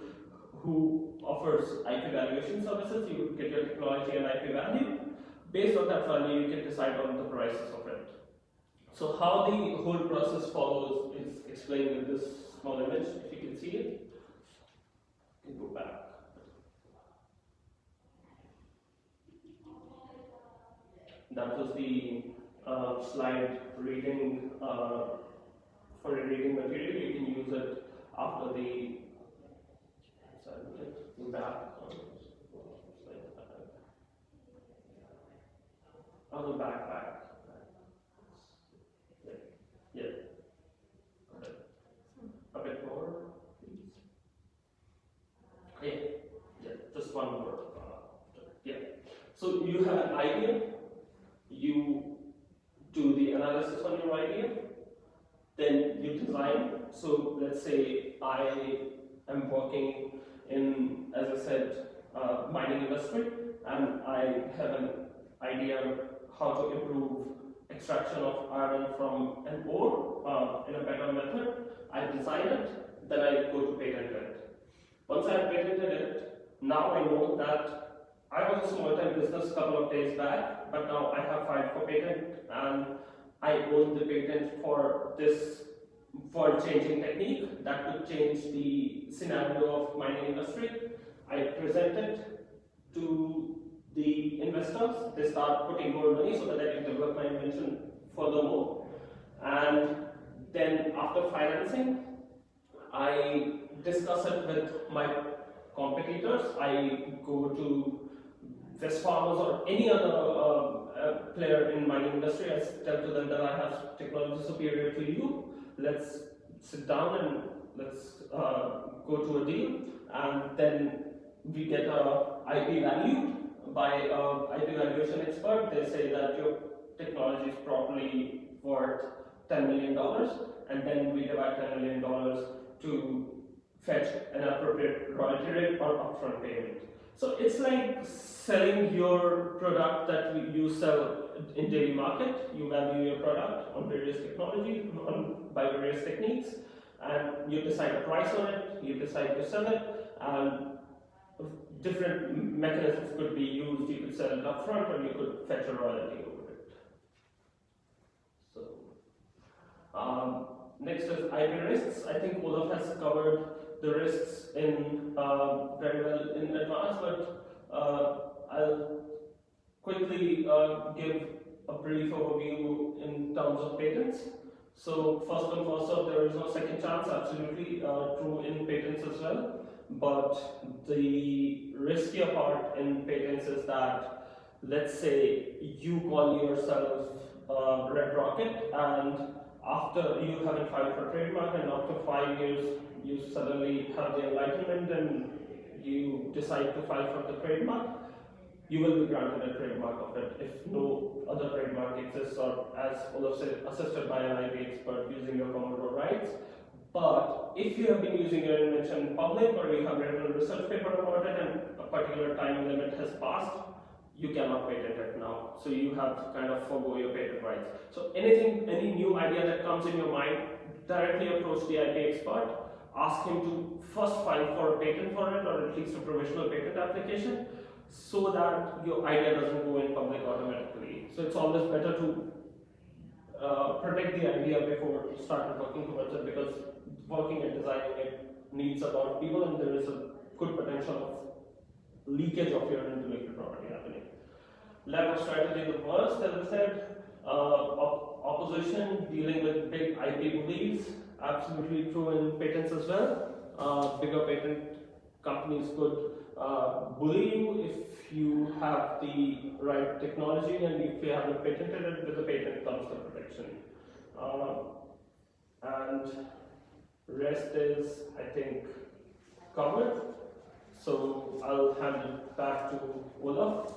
who offers IP valuation services. You get your technology and IP value. Based on that value, you can decide on the prices of it. So how the whole process follows is explained in this small image, if you can see it. You can go back. That was the slide reading for a reading material. You can use it after the back. On the back. Yeah. A bit more, please. Yeah. Just one more. Yeah. So you have an idea. You do the analysis on your idea, then you design. So let's say I am working in, as I said, mining industry, and I have an idea how to improve extraction of iron from an ore in a better method. I design it, then I go to patent it. Once I have patented it, now I know that I was a small-time business a couple of days back, but now I have filed for patent and I own the patent for this world-changing technique that could change the scenario of mining industry. I present it to the investors. They start putting more money so that I can develop my invention furthermore. And then after financing, I discuss it with my competitors. I go to Westfarmers or any other player in mining industry. I tell to them that I have technology superior to you. Let's sit down and let's go to a deal, and then we get a IP valued by a IP valuation expert. They say that your technology is probably worth $10 million, and then we divide $10 million to fetch an appropriate royalty rate or upfront payment. So it's like selling your product that you sell in daily market. You value your product on various technologies, by various techniques, and you decide a price on it, you decide to sell it, and different mechanisms could be used. You could sell it upfront, or you could fetch a royalty over it. So, next is IP risks. I think Olaf has covered the risks in very well in advance, but I'll quickly give a brief overview in terms of patents. So first and foremost, there is no second chance, absolutely true in patents as well. But the riskier part in patents is that, let's say you call yourself Red Rocket, and after you haven't filed for trademark, and after 5 years you suddenly have the enlightenment and you decide to file for the trademark, you will be granted a trademark of it if no other trademark exists, or as Olaf said, assisted by an IP expert using your common law rights. But if you have been using your invention in public, or you have written a research paper about it and a particular time limit has passed, you cannot patent it now. So you have kind of forgo your patent rights. So any new idea that comes in your mind, directly approach the IP expert, ask him to first file for a patent for it, or at least a provisional patent application, so that your idea doesn't go in public automatically. So it's always better to protect the idea before you start working towards it, because working and designing it needs a lot of people, and there is a good potential of leakage of your intellectual property happening. Lack of strategy is the worst, as I said. Opposition, dealing with big IP bullies, absolutely true in patents as well. Bigger patent companies could bully you if you have the right technology, and if you haven't patented it. With the patent comes the protection. And rest is, I think, covered. So I'll hand it back to Olaf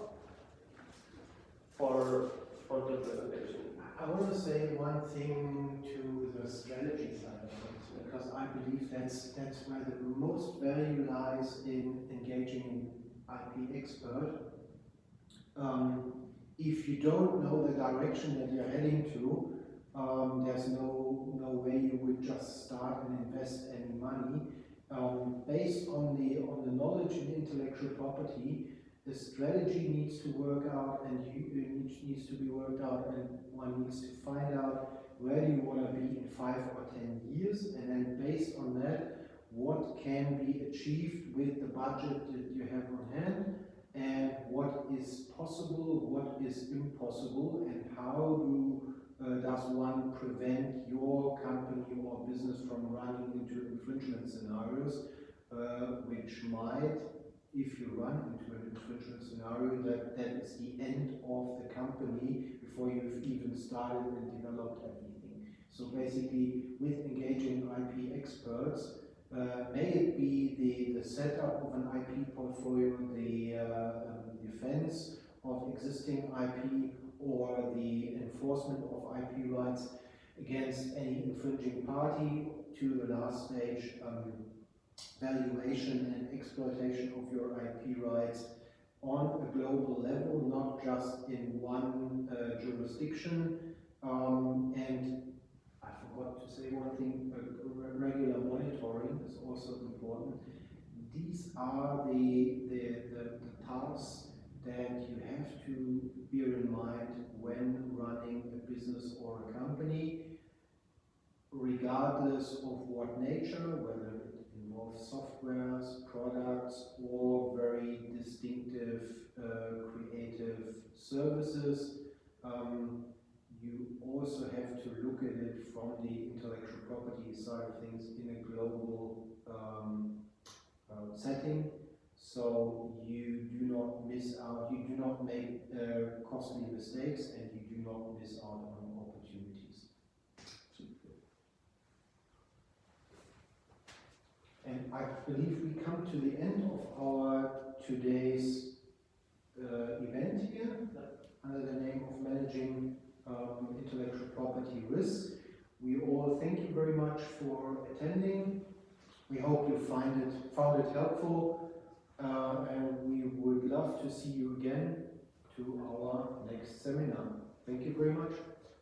for the presentation. I want to say one thing to the strategy side of things, because I believe that's where the most value lies in engaging IP expert. If you don't know the direction that you're heading to, there's no way you would just start and invest any money. Based on the knowledge in intellectual property, the strategy needs to work out, and it needs to be worked out, and one needs to find out where do you want to be in 5 or 10 years, and then based on that, what can be achieved with the budget that you have on hand, and what is possible, what is impossible, and how does one prevent your company or business from running into infringement scenarios, which might, if you run into an infringement scenario, that is the end of the company before you've even started and developed everything. So basically, with engaging IP experts, may it be the setup of an IP portfolio, the defense of existing IP, or the enforcement of IP rights against any infringing party, to the last stage, valuation and exploitation of your IP rights on a global level, not just in one jurisdiction. And I forgot to say one thing, regular monitoring is also important. These are the tasks that you have to bear in mind when running a business or a company, regardless of what nature, whether it involves softwares, products, or very distinctive creative services. You also have to look at it from the intellectual property side of things in a global setting. So you do not miss out, you do not make costly mistakes, and you do not miss out on opportunities. I believe we come to the end of our today's event here under the name of managing intellectual property risk. We all thank you very much for attending. We hope you found it helpful, and we would love to see you again to our next seminar. Thank you very much.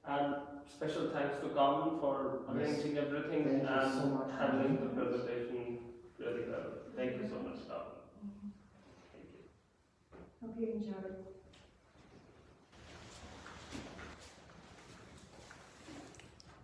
And special thanks to Carmen for arranging everything Thank you and so much. handling the presentation really well. Thank you so much, Carmen. Thank you. Hope you enjoyed.